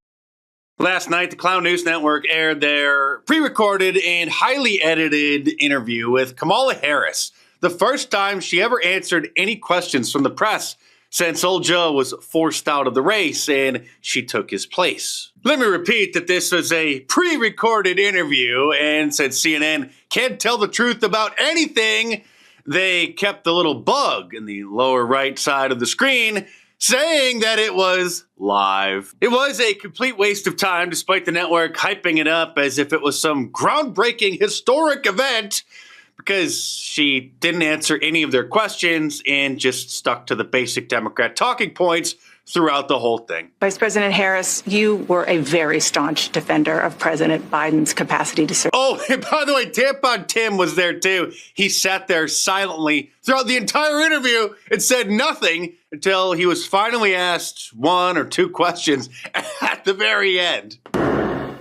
[SPEAKER 2] Last night, the Clown News Network aired their pre-recorded and highly edited interview with Kamala Harris, the first time she ever answered any questions from the press. since old Joe was forced out of the race and she took his place. Let me repeat that this was a pre-recorded interview, and since CNN can't tell the truth about anything, they kept the little bug in the lower right side of the screen saying that it was live. It was a complete waste of time, despite the network hyping it up as if it was some groundbreaking historic event, because she didn't answer any of their questions and just stuck to the basic Democrat talking points throughout the whole thing.
[SPEAKER 19] Vice President Harris, you were a very staunch defender of President Biden's capacity to serve.
[SPEAKER 2] Oh, and by the way, Tampon Tim was there too. He sat there silently throughout the entire interview and said nothing until he was finally asked one or two questions at the very end.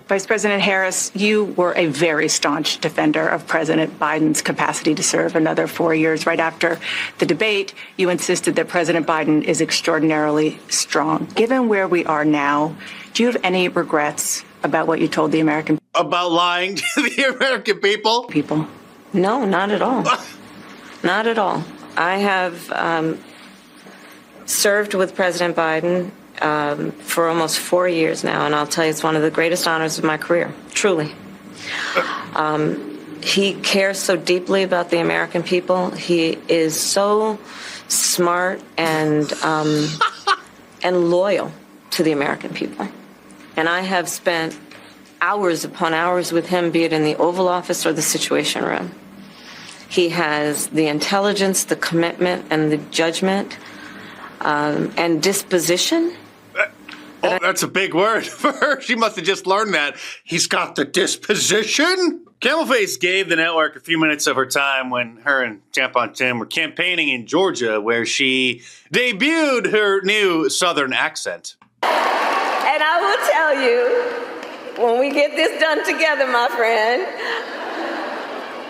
[SPEAKER 19] Vice President Harris, you were a very staunch defender of President Biden's capacity to serve another 4 years. Right after the debate, you insisted that President Biden is extraordinarily strong. Given where we are now, do you have any regrets about what you told the American people?
[SPEAKER 2] About lying to the American people?
[SPEAKER 3] No, not at all. Not at all. I have served with President Biden for almost 4 years now, and I'll tell you, it's one of the greatest honors of my career, truly. He cares so deeply about the American people. He is so smart and loyal to the American people. And I have spent hours upon hours with him, be it in the Oval Office or the Situation Room. He has the intelligence, the commitment, and the judgment and disposition.
[SPEAKER 2] Oh, that's a big word for her. She must have just learned that. He's got the disposition. Camelface gave the network a few minutes of her time when her and Tampon Tim were campaigning in Georgia, where she debuted her new Southern accent.
[SPEAKER 3] And I will tell you, when we get this done together, my friend,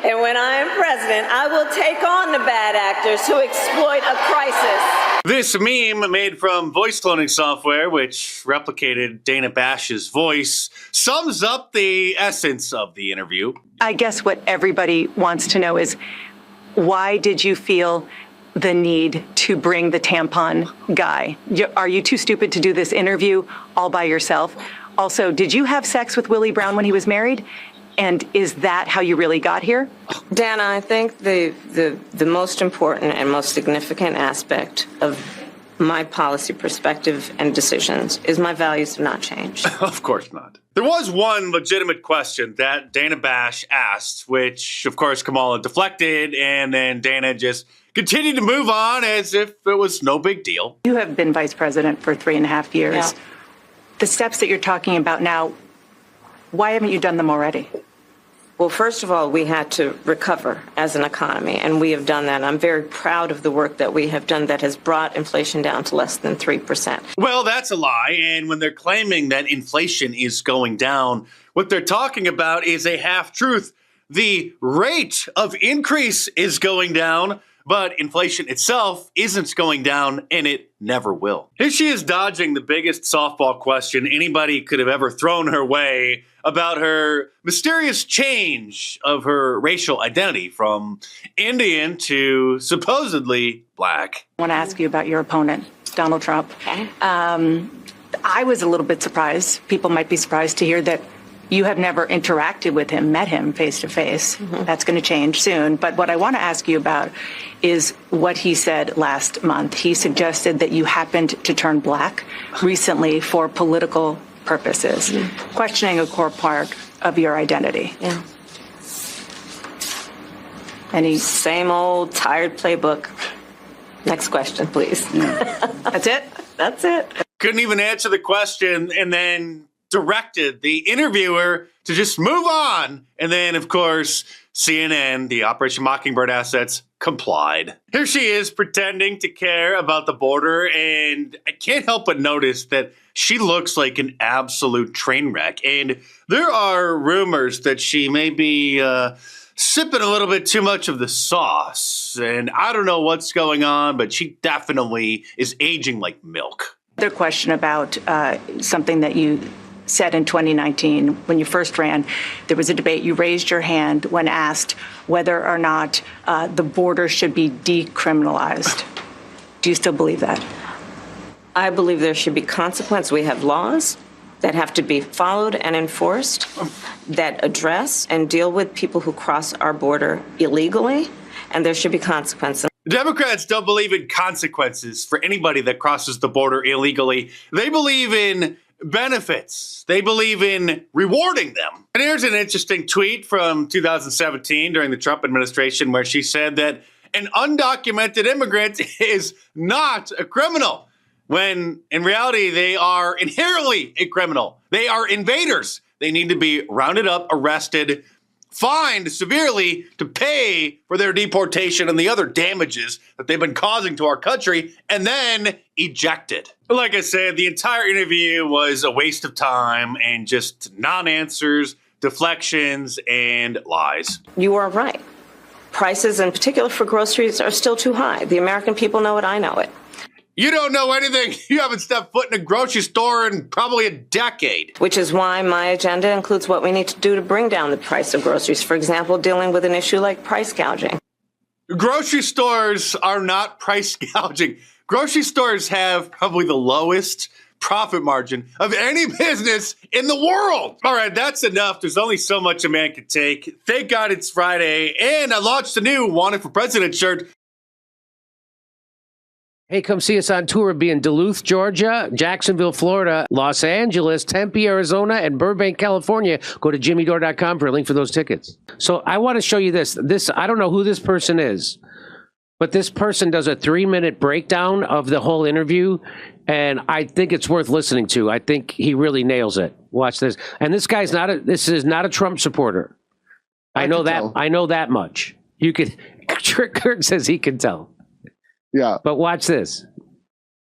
[SPEAKER 3] and when I am president, I will take on the bad actors who exploit a crisis.
[SPEAKER 2] This meme, made from voice cloning software, which replicated Dana Bash's voice, sums up the essence of the interview.
[SPEAKER 19] I guess what everybody wants to know is, why did you feel the need to bring the tampon guy? Are you too stupid to do this interview all by yourself? Also, did you have sex with Willie Brown when he was married? And is that how you really got here?
[SPEAKER 3] Dana, I think the most important and most significant aspect of my policy perspective and decisions is my values have not changed.
[SPEAKER 2] Of course not. There was one legitimate question that Dana Bash asked, which, of course, Kamala deflected, and then Dana just continued to move on as if it was no big deal.
[SPEAKER 19] You have been vice president for 3.5 years.
[SPEAKER 3] Yeah.
[SPEAKER 19] The steps that you're talking about now, why haven't you done them already?
[SPEAKER 3] Well, first of all, we had to recover as an economy, and we have done that. I'm very proud of the work that we have done that has brought inflation down to less than 3%.
[SPEAKER 2] Well, that's a lie. And when they're claiming that inflation is going down, what they're talking about is a half-truth. The rate of increase is going down, but inflation itself isn't going down, and it never will. Here she is dodging the biggest softball question anybody could have ever thrown her way about her mysterious change of her racial identity from Indian to supposedly black.
[SPEAKER 19] I want to ask you about your opponent, Donald Trump.
[SPEAKER 3] Okay.
[SPEAKER 19] I was a little bit surprised. People might be surprised to hear that you have never interacted with him, met him face to face. That's going to change soon. But what I want to ask you about is what he said last month. He suggested that you happened to turn black recently for political purposes, questioning a core part of your identity.
[SPEAKER 3] Yeah. Any same old tired playbook. Next question, please.
[SPEAKER 19] That's it?
[SPEAKER 3] That's it.
[SPEAKER 2] Couldn't even answer the question, and then directed the interviewer to just move on. And then, of course, CNN, the Operation Mockingbird assets, complied. Here she is pretending to care about the border, and I can't help but notice that she looks like an absolute train wreck. And there are rumors that she may be sipping a little bit too much of the sauce. And I don't know what's going on, but she definitely is aging like milk.
[SPEAKER 19] Another question about something that you said in 2019 when you first ran. There was a debate. You raised your hand when asked whether or not the border should be decriminalized. Do you still believe that?
[SPEAKER 3] I believe there should be consequence. We have laws that have to be followed and enforced that address and deal with people who cross our border illegally, and there should be consequences.
[SPEAKER 2] Democrats don't believe in consequences for anybody that crosses the border illegally. They believe in benefits. They believe in rewarding them. And here's an interesting tweet from 2017 during the Trump administration where she said that an undocumented immigrant is not a criminal, when in reality they are inherently a criminal. They are invaders. They need to be rounded up, arrested, fined severely to pay for their deportation and the other damages that they've been causing to our country, and then ejected. Like I said, the entire interview was a waste of time and just non-answers, deflections, and lies.
[SPEAKER 3] You are right. Prices, in particular for groceries, are still too high. The American people know it. I know it.
[SPEAKER 2] You don't know anything. You haven't stepped foot in a grocery store in probably a decade.
[SPEAKER 3] Which is why my agenda includes what we need to do to bring down the price of groceries. For example, dealing with an issue like price gouging.
[SPEAKER 2] Grocery stores are not price gouging. Grocery stores have probably the lowest profit margin of any business in the world. All right, that's enough. There's only so much a man can take. Thank God it's Friday, and I launched a new Wanted for President shirt.
[SPEAKER 20] Hey, come see us on tour. We'll be in Duluth, Georgia, Jacksonville, Florida, Los Angeles, Tempe, Arizona, and Burbank, California. Go to jimmydore.com for a link for those tickets. So I want to show you this. I don't know who this person is, but this person does a 3-minute breakdown of the whole interview, and I think it's worth listening to. I think he really nails it. Watch this. And this guy's this is not a Trump supporter. I know that much. You could, Kurt says he can tell.
[SPEAKER 21] Yeah.
[SPEAKER 20] But watch this.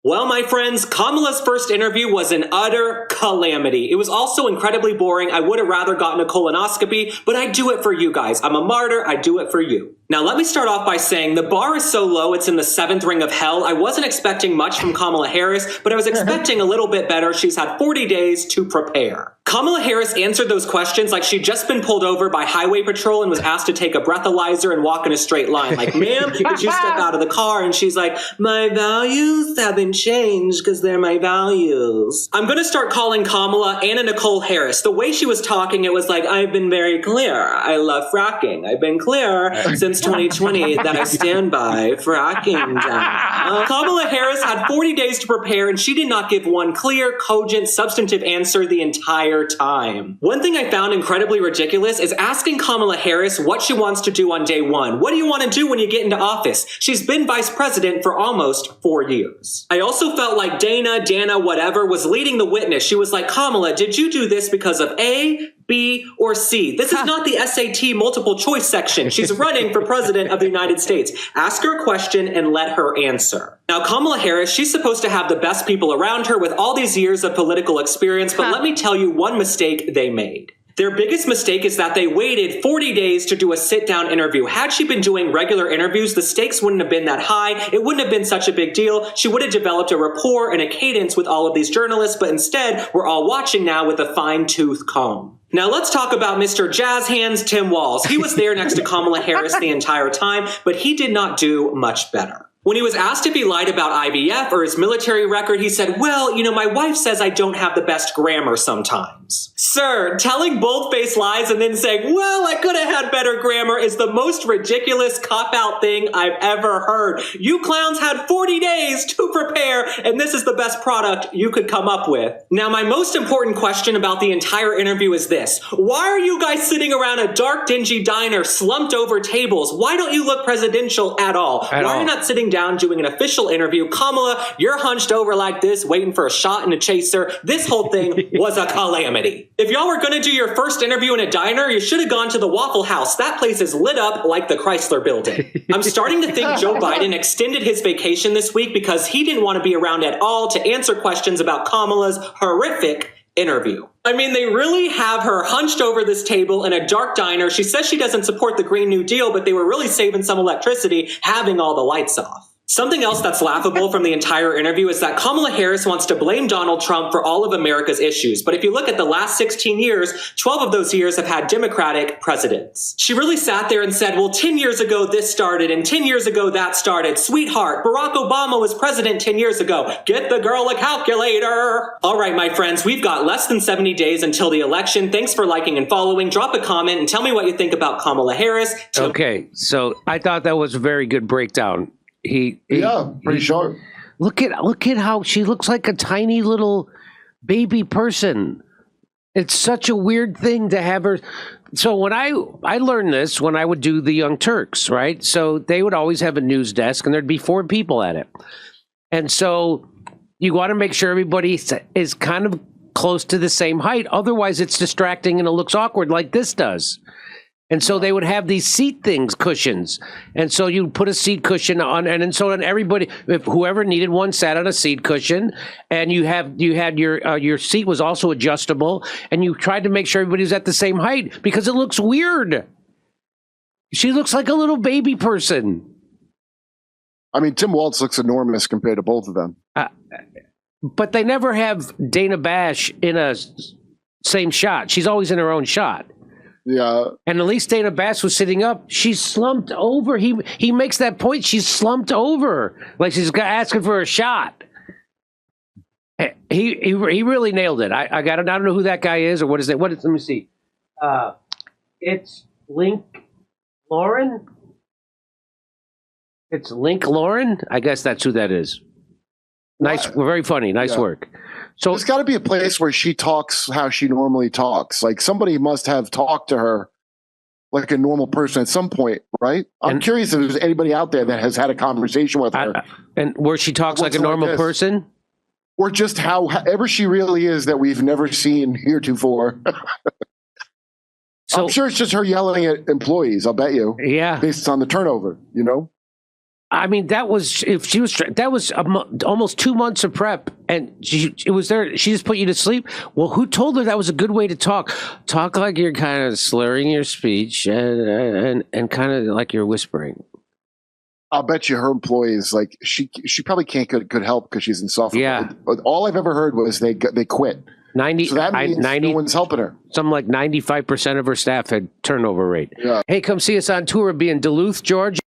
[SPEAKER 22] Well, my friends, Kamala's first interview was an utter calamity. It was also incredibly boring. I would have rather gotten a colonoscopy, but I do it for you guys. I'm a martyr. I do it for you. Now, let me start off by saying the bar is so low, it's in the 7th ring of hell. I wasn't expecting much from Kamala Harris, but I was expecting a little bit better. She's had 40 days to prepare. Kamala Harris answered those questions like she'd just been pulled over by Highway Patrol and was asked to take a breathalyzer and walk in a straight line. Like, ma'am, did you step out of the car? And she's like, my values haven't changed because they're my values. I'm going to start calling Kamala Anna Nicole Harris. The way she was talking, it was like, I've been very clear. I love fracking. I've been clear since 2020 that I stand by fracking down. Kamala Harris had 40 days to prepare, and she did not give one clear, cogent, substantive answer the entire time. One thing I found incredibly ridiculous is asking Kamala Harris what she wants to do on day one. What do you want to do when you get into office? She's been vice president for almost 4 years. I also felt like Dana, whatever, was leading the witness. She was like, Kamala, did you do this because of A, B, or C? This is not the SAT multiple choice section. She's running for president of the United States. Ask her a question and let her answer. Now, Kamala Harris, she's supposed to have the best people around her with all these years of political experience, but let me tell you one mistake they made. Their biggest mistake is that they waited 40 days to do a sit-down interview. Had she been doing regular interviews, the stakes wouldn't have been that high. It wouldn't have been such a big deal. She would have developed a rapport and a cadence with all of these journalists, but instead, we're all watching now with a fine-tooth comb. Now let's talk about Mr. Jazz Hands Tim Walz. He was there next to Kamala Harris the entire time, but he did not do much better. When he was asked if he lied about IVF or his military record, he said, well, you know, my wife says I don't have the best grammar sometimes. Sir, telling bold-faced lies and then saying, well, I could have had better grammar is the most ridiculous cop-out thing I've ever heard. You clowns had 40 days to prepare, and this is the best product you could come up with. Now, my most important question about the entire interview is this. Why are you guys sitting around a dark, dingy diner slumped over tables? Why don't you look presidential at all? Why are you not sitting down doing an official interview? Kamala, you're hunched over like this, waiting for a shot and a chaser. This whole thing was a calamity. If y'all were going to do your first interview in a diner, you should have gone to the Waffle House. That place is lit up like the Chrysler Building. I'm starting to think Joe Biden extended his vacation this week because he didn't want to be around at all to answer questions about Kamala's horrific interview. I mean, they really have her hunched over this table in a dark diner. She says she doesn't support the Green New Deal, but they were really saving some electricity having all the lights off. Something else that's laughable from the entire interview is that Kamala Harris wants to blame Donald Trump for all of America's issues. But if you look at the last 16 years, 12 of those years have had Democratic presidents. She really sat there and said, well, 10 years ago this started and 10 years ago that started. Sweetheart, Barack Obama was president 10 years ago. Get the girl a calculator. All right, my friends, we've got less than 70 days until the election. Thanks for liking and following. Drop a comment and tell me what you think about Kamala Harris.
[SPEAKER 20] Okay, so I thought that was a very good breakdown.
[SPEAKER 5] Pretty sharp.
[SPEAKER 20] Look at how she looks like a tiny little baby person. It's such a weird thing to have her. So when I learned this when I would do the Young Turks, right? So they would always have a news desk and there'd be 4 people at it. And so you want to make sure everybody is kind of close to the same height. Otherwise it's distracting and it looks awkward like this does. And so they would have these seat things, cushions. And so you put a seat cushion on, and so then everybody, if whoever needed one, sat on a seat cushion, and you had your seat was also adjustable, and you tried to make sure everybody was at the same height because it looks weird. She looks like a little baby person.
[SPEAKER 5] I mean, Tim Walz looks enormous compared to both of them.
[SPEAKER 20] But they never have Dana Bash in a same shot. She's always in her own shot.
[SPEAKER 5] Yeah.
[SPEAKER 20] And at least Dana Bass was sitting up. She's slumped over. He makes that point. She's slumped over. Like she's asking for a shot. He really nailed it. I don't know who that guy is or what is it. Let me see. It's Link Lauren. It's Link Lauren. I guess that's who that is. Nice. Very funny. Nice work. So
[SPEAKER 5] there's got to be a place where she talks how she normally talks. Like somebody must have talked to her like a normal person at some point, right? I'm curious if there's anybody out there that has had a conversation with her.
[SPEAKER 20] And where she talks like a normal person?
[SPEAKER 5] Or just however she really is that we've never seen heretofore. So, I'm sure it's just her yelling at employees, I'll bet you.
[SPEAKER 20] Yeah.
[SPEAKER 5] Based on the turnover, you know?
[SPEAKER 20] I mean, that was almost 2 months of prep, and she just put you to sleep. Well, who told her that was a good way to talk? Talk like you're kind of slurring your speech and kind of like you're whispering.
[SPEAKER 5] I'll bet you her employees, like she probably can't get good help because she's insufferable.
[SPEAKER 20] Yeah.
[SPEAKER 5] But all I've ever heard was they quit. So that means no one's helping her.
[SPEAKER 20] Something like 95% of her staff had turnover rate.
[SPEAKER 5] Yeah.
[SPEAKER 20] Hey, come see us on tour. We'll be in Duluth, Georgia.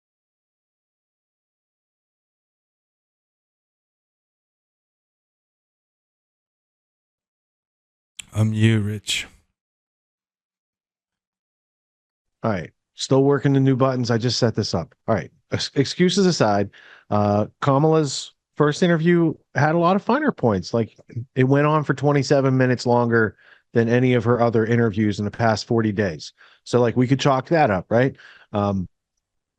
[SPEAKER 21] You, Rich.
[SPEAKER 1] All right. Still working the new buttons. I just set this up. All right. Excuses aside, Kamala's first interview had a lot of finer points. Like it went on for 27 minutes longer than any of her other interviews in the past 40 days. So like we could chalk that up, right? You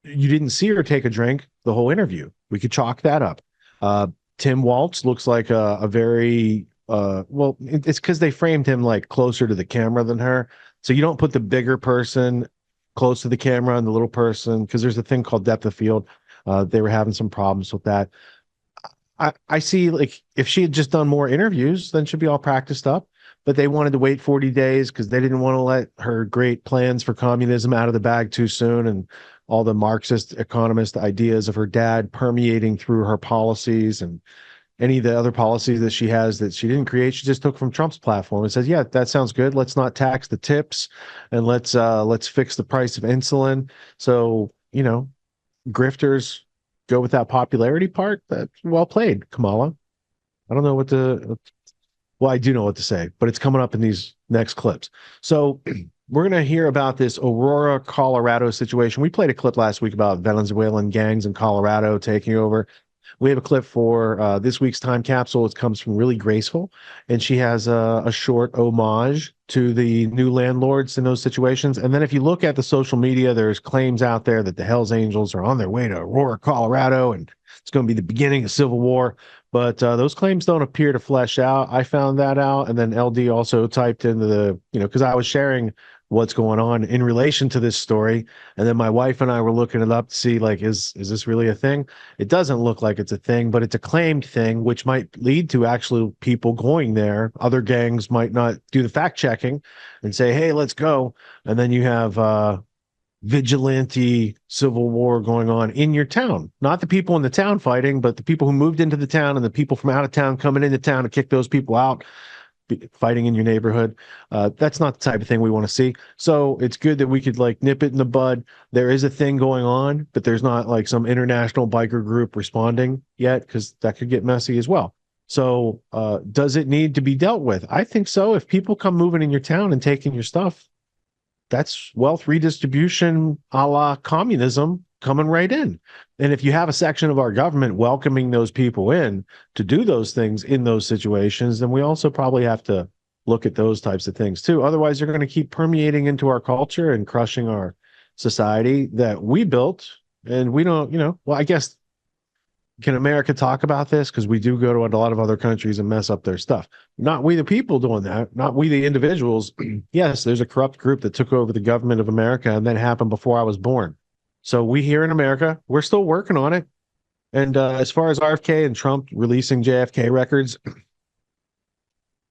[SPEAKER 1] didn't see her take a drink the whole interview. We could chalk that up. Tim Walz looks like a very well, it's because they framed him like closer to the camera than her. So you don't put the bigger person close to the camera and the little person, because there's a thing called depth of field. They were having some problems with that. I see, like, if she had just done more interviews, then she'd be all practiced up. But they wanted to wait 40 days because they didn't want to let her great plans for communism out of the bag too soon, and all the Marxist economist ideas of her dad permeating through her policies, and any of the other policies that she has that she didn't create, she just took from Trump's platform and says, yeah, that sounds good. Let's not tax the tips, and let's fix the price of insulin. So, you know, grifters go with that popularity part. That's well played, Kamala. I don't know what I do know what to say, but it's coming up in these next clips. So we're going to hear about this Aurora, Colorado situation. We played a clip last week about Venezuelan gangs in Colorado taking over. We have a clip for this week's time capsule. It comes from Really Graceful, and she has a short homage to the new landlords in those situations. And then if you look at the social media, there's claims out there that the Hells Angels are on their way to Aurora, Colorado, and it's going to be the beginning of civil war. But those claims don't appear to flesh out. I found that out, and then LD also typed into the, because I was sharing what's going on in relation to this story, and then my wife and I were looking it up to see, like, is this really a thing? It doesn't look like it's a thing, but it's a claimed thing, which might lead to actually people going there. Other gangs might not do the fact checking and say, hey, let's go. And then you have vigilante civil war going on in your town. Not the people in the town fighting, but the people who moved into the town and the people from out of town coming into town to kick those people out, fighting in your neighborhood. That's not the type of thing we want to see. So it's good that we could like nip it in the bud. There is a thing going on, but there's not like some international biker group responding yet, because that could get messy as well. So does it need to be dealt with? I think so. If people come moving in your town and taking your stuff, that's wealth redistribution a la communism coming right in. And if you have a section of our government welcoming those people in to do those things in those situations, then we also probably have to look at those types of things too. Otherwise, they're going to keep permeating into our culture and crushing our society that we built. And we don't, well, I guess, can America talk about this? Because we do go to a lot of other countries and mess up their stuff. Not we the people doing that, not we the individuals. Yes, there's a corrupt group that took over the government of America, and that happened before I was born. So we here in America, we're still working on it. And as far as RFK and Trump releasing JFK records,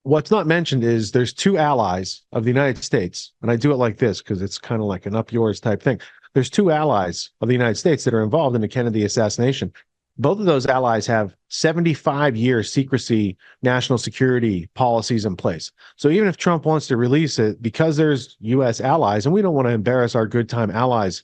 [SPEAKER 1] what's not mentioned is there's two allies of the United States. And I do it like this because it's kind of like an up yours type thing. There's two allies of the United States that are involved in the Kennedy assassination. Both of those allies have 75-year secrecy national security policies in place. So even if Trump wants to release it, because there's U.S. allies, and we don't want to embarrass our good time allies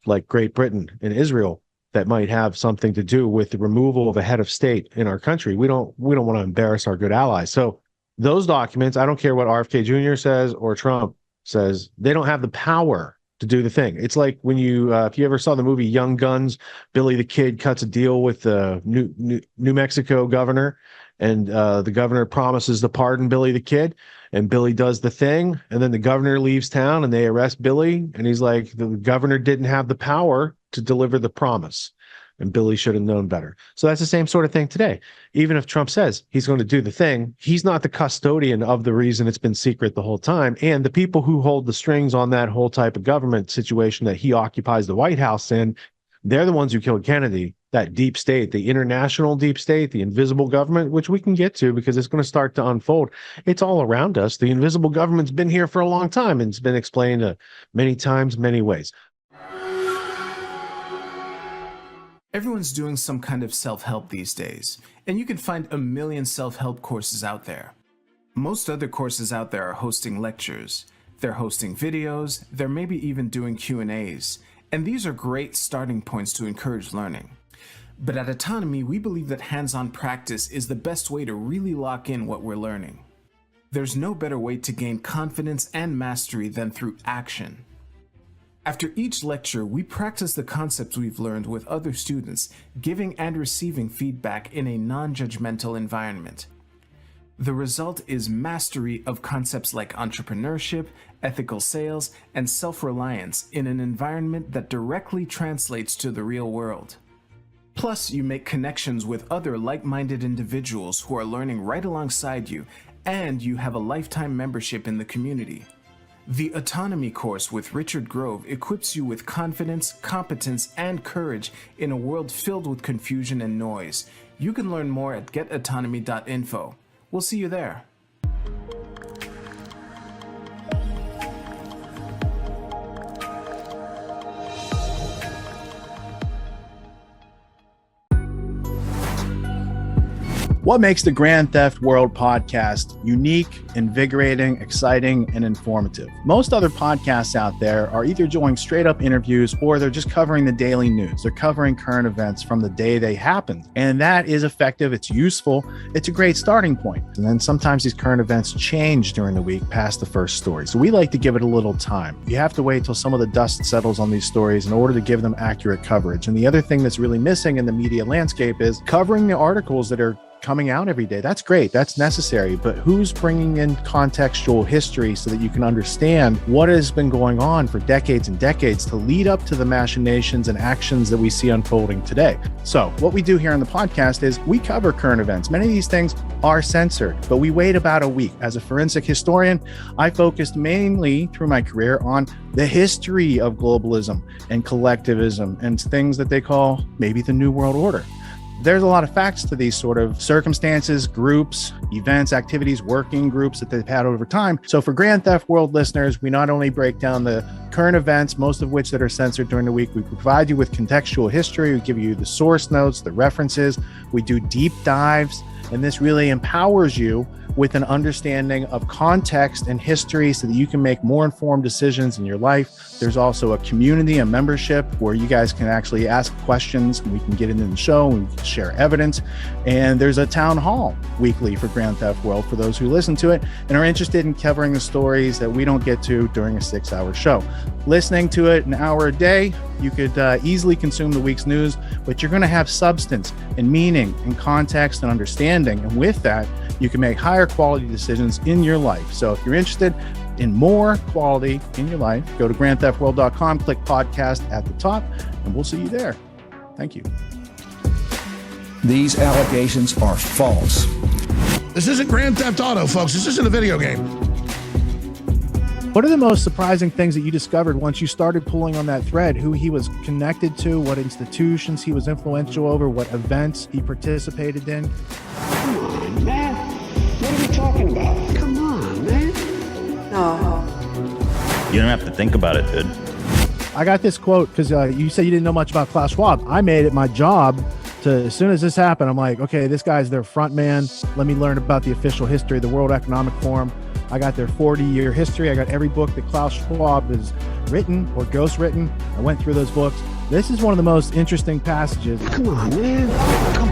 [SPEAKER 1] like Great Britain and Israel that might have something to do with the removal of a head of state in our country. We don't want to embarrass our good allies. So those documents, I don't care what RFK Jr. says or Trump says, they don't have the power to do the thing. It's like when you, if you ever saw the movie Young Guns, Billy the Kid cuts a deal with the New Mexico governor, and the governor promises to pardon Billy the Kid, and Billy does the thing, and then the governor leaves town and they arrest Billy, and he's like, the governor didn't have the power to deliver the promise, and Billy should have known better. So that's the same sort of thing today. Even if Trump says he's going to do the thing, he's not the custodian of the reason it's been secret the whole time. And the people who hold the strings on that whole type of government situation that he occupies the White House in, they're the ones who killed Kennedy. That deep state, the international deep state, the invisible government, which we can get to because it's going to start to unfold. It's all around us. The invisible government's been here for a long time, and it's been explained many times, many ways.
[SPEAKER 4] Everyone's doing some kind of self-help these days, and you can find a million self-help courses out there. Most other courses out there are hosting lectures. They're hosting videos. They're maybe even doing Q&As. And these are great starting points to encourage learning. But at Autonomy, we believe that hands-on practice is the best way to really lock in what we're learning. There's no better way to gain confidence and mastery than through action. After each lecture, we practice the concepts we've learned with other students, giving and receiving feedback in a non-judgmental environment. The result is mastery of concepts like entrepreneurship, ethical sales, and self-reliance in an environment that directly translates to the real world. Plus, you make connections with other like-minded individuals who are learning right alongside you, and you have a lifetime membership in the community. The Autonomy course with Richard Grove equips you with confidence, competence, and courage in a world filled with confusion and noise. You can learn more at getautonomy.info. We'll see you there.
[SPEAKER 21] What makes the Grand Theft World podcast unique, invigorating, exciting, and informative? Most other podcasts out there are either doing straight up interviews or they're just covering the daily news. They're covering current events from the day they happened. And that is effective. It's useful. It's a great starting point. And then sometimes these current events change during the week past the first story. So we like to give it a little time. You have to wait till some of the dust settles on these stories in order to give them accurate coverage. And the other thing that's really missing in the media landscape is covering the articles that are coming out every day. That's great. That's necessary. But who's bringing in contextual history so that you can understand what has been going on for decades and decades to lead up to the machinations and actions that we see unfolding today? So what we do here on the podcast is we cover current events. Many of these things are censored, but we wait about a week. As a forensic historian, I focused mainly through my career on the history of globalism and collectivism and things that they call maybe the New World Order. there's a lot of facts to these sort of circumstances, groups, events, activities, working groups that they've had over time. So for Grand Theft World listeners, we not only break down the current events, most of which that are censored during the week, we provide you with contextual history, we give you the source notes, the references, we do deep dives, and this really empowers you with an understanding of context and history so that you can make more informed decisions in your life. There's also a community, a membership where you guys can actually ask questions and we can get into the show and we can share evidence. And there's a town hall weekly for Grand Theft World for those who listen to it and are interested in covering the stories that we don't get to during a 6-hour show. Listening to it an hour a day, you could easily consume the week's news, but you're going to have substance and meaning and context and understanding. And with that, you can make higher quality decisions in your life. So if you're interested in more quality in your life, go to grandtheftworld.com, click podcast at the top, and we'll see you there. Thank you.
[SPEAKER 6] These allegations are false.
[SPEAKER 7] This isn't Grand Theft Auto, folks. This isn't a video game.
[SPEAKER 21] What are the most surprising things that you discovered once you started pulling on that thread? Who he was connected to, what institutions he was influential over, what events he participated in?
[SPEAKER 23] Come on, man. What are we talking about? Come on, man. No.
[SPEAKER 24] You don't have to think about it, dude.
[SPEAKER 21] I got this quote because you said you didn't know much about Klaus Schwab. I made it my job to, as soon as this happened, I'm like, okay, this guy's their front man. Let me learn about the official history of the World Economic Forum. I got their 40-year history. I got every book that Klaus Schwab has written or ghostwritten. I went through those books. This is one of the most interesting passages.
[SPEAKER 23] Come on, man. Come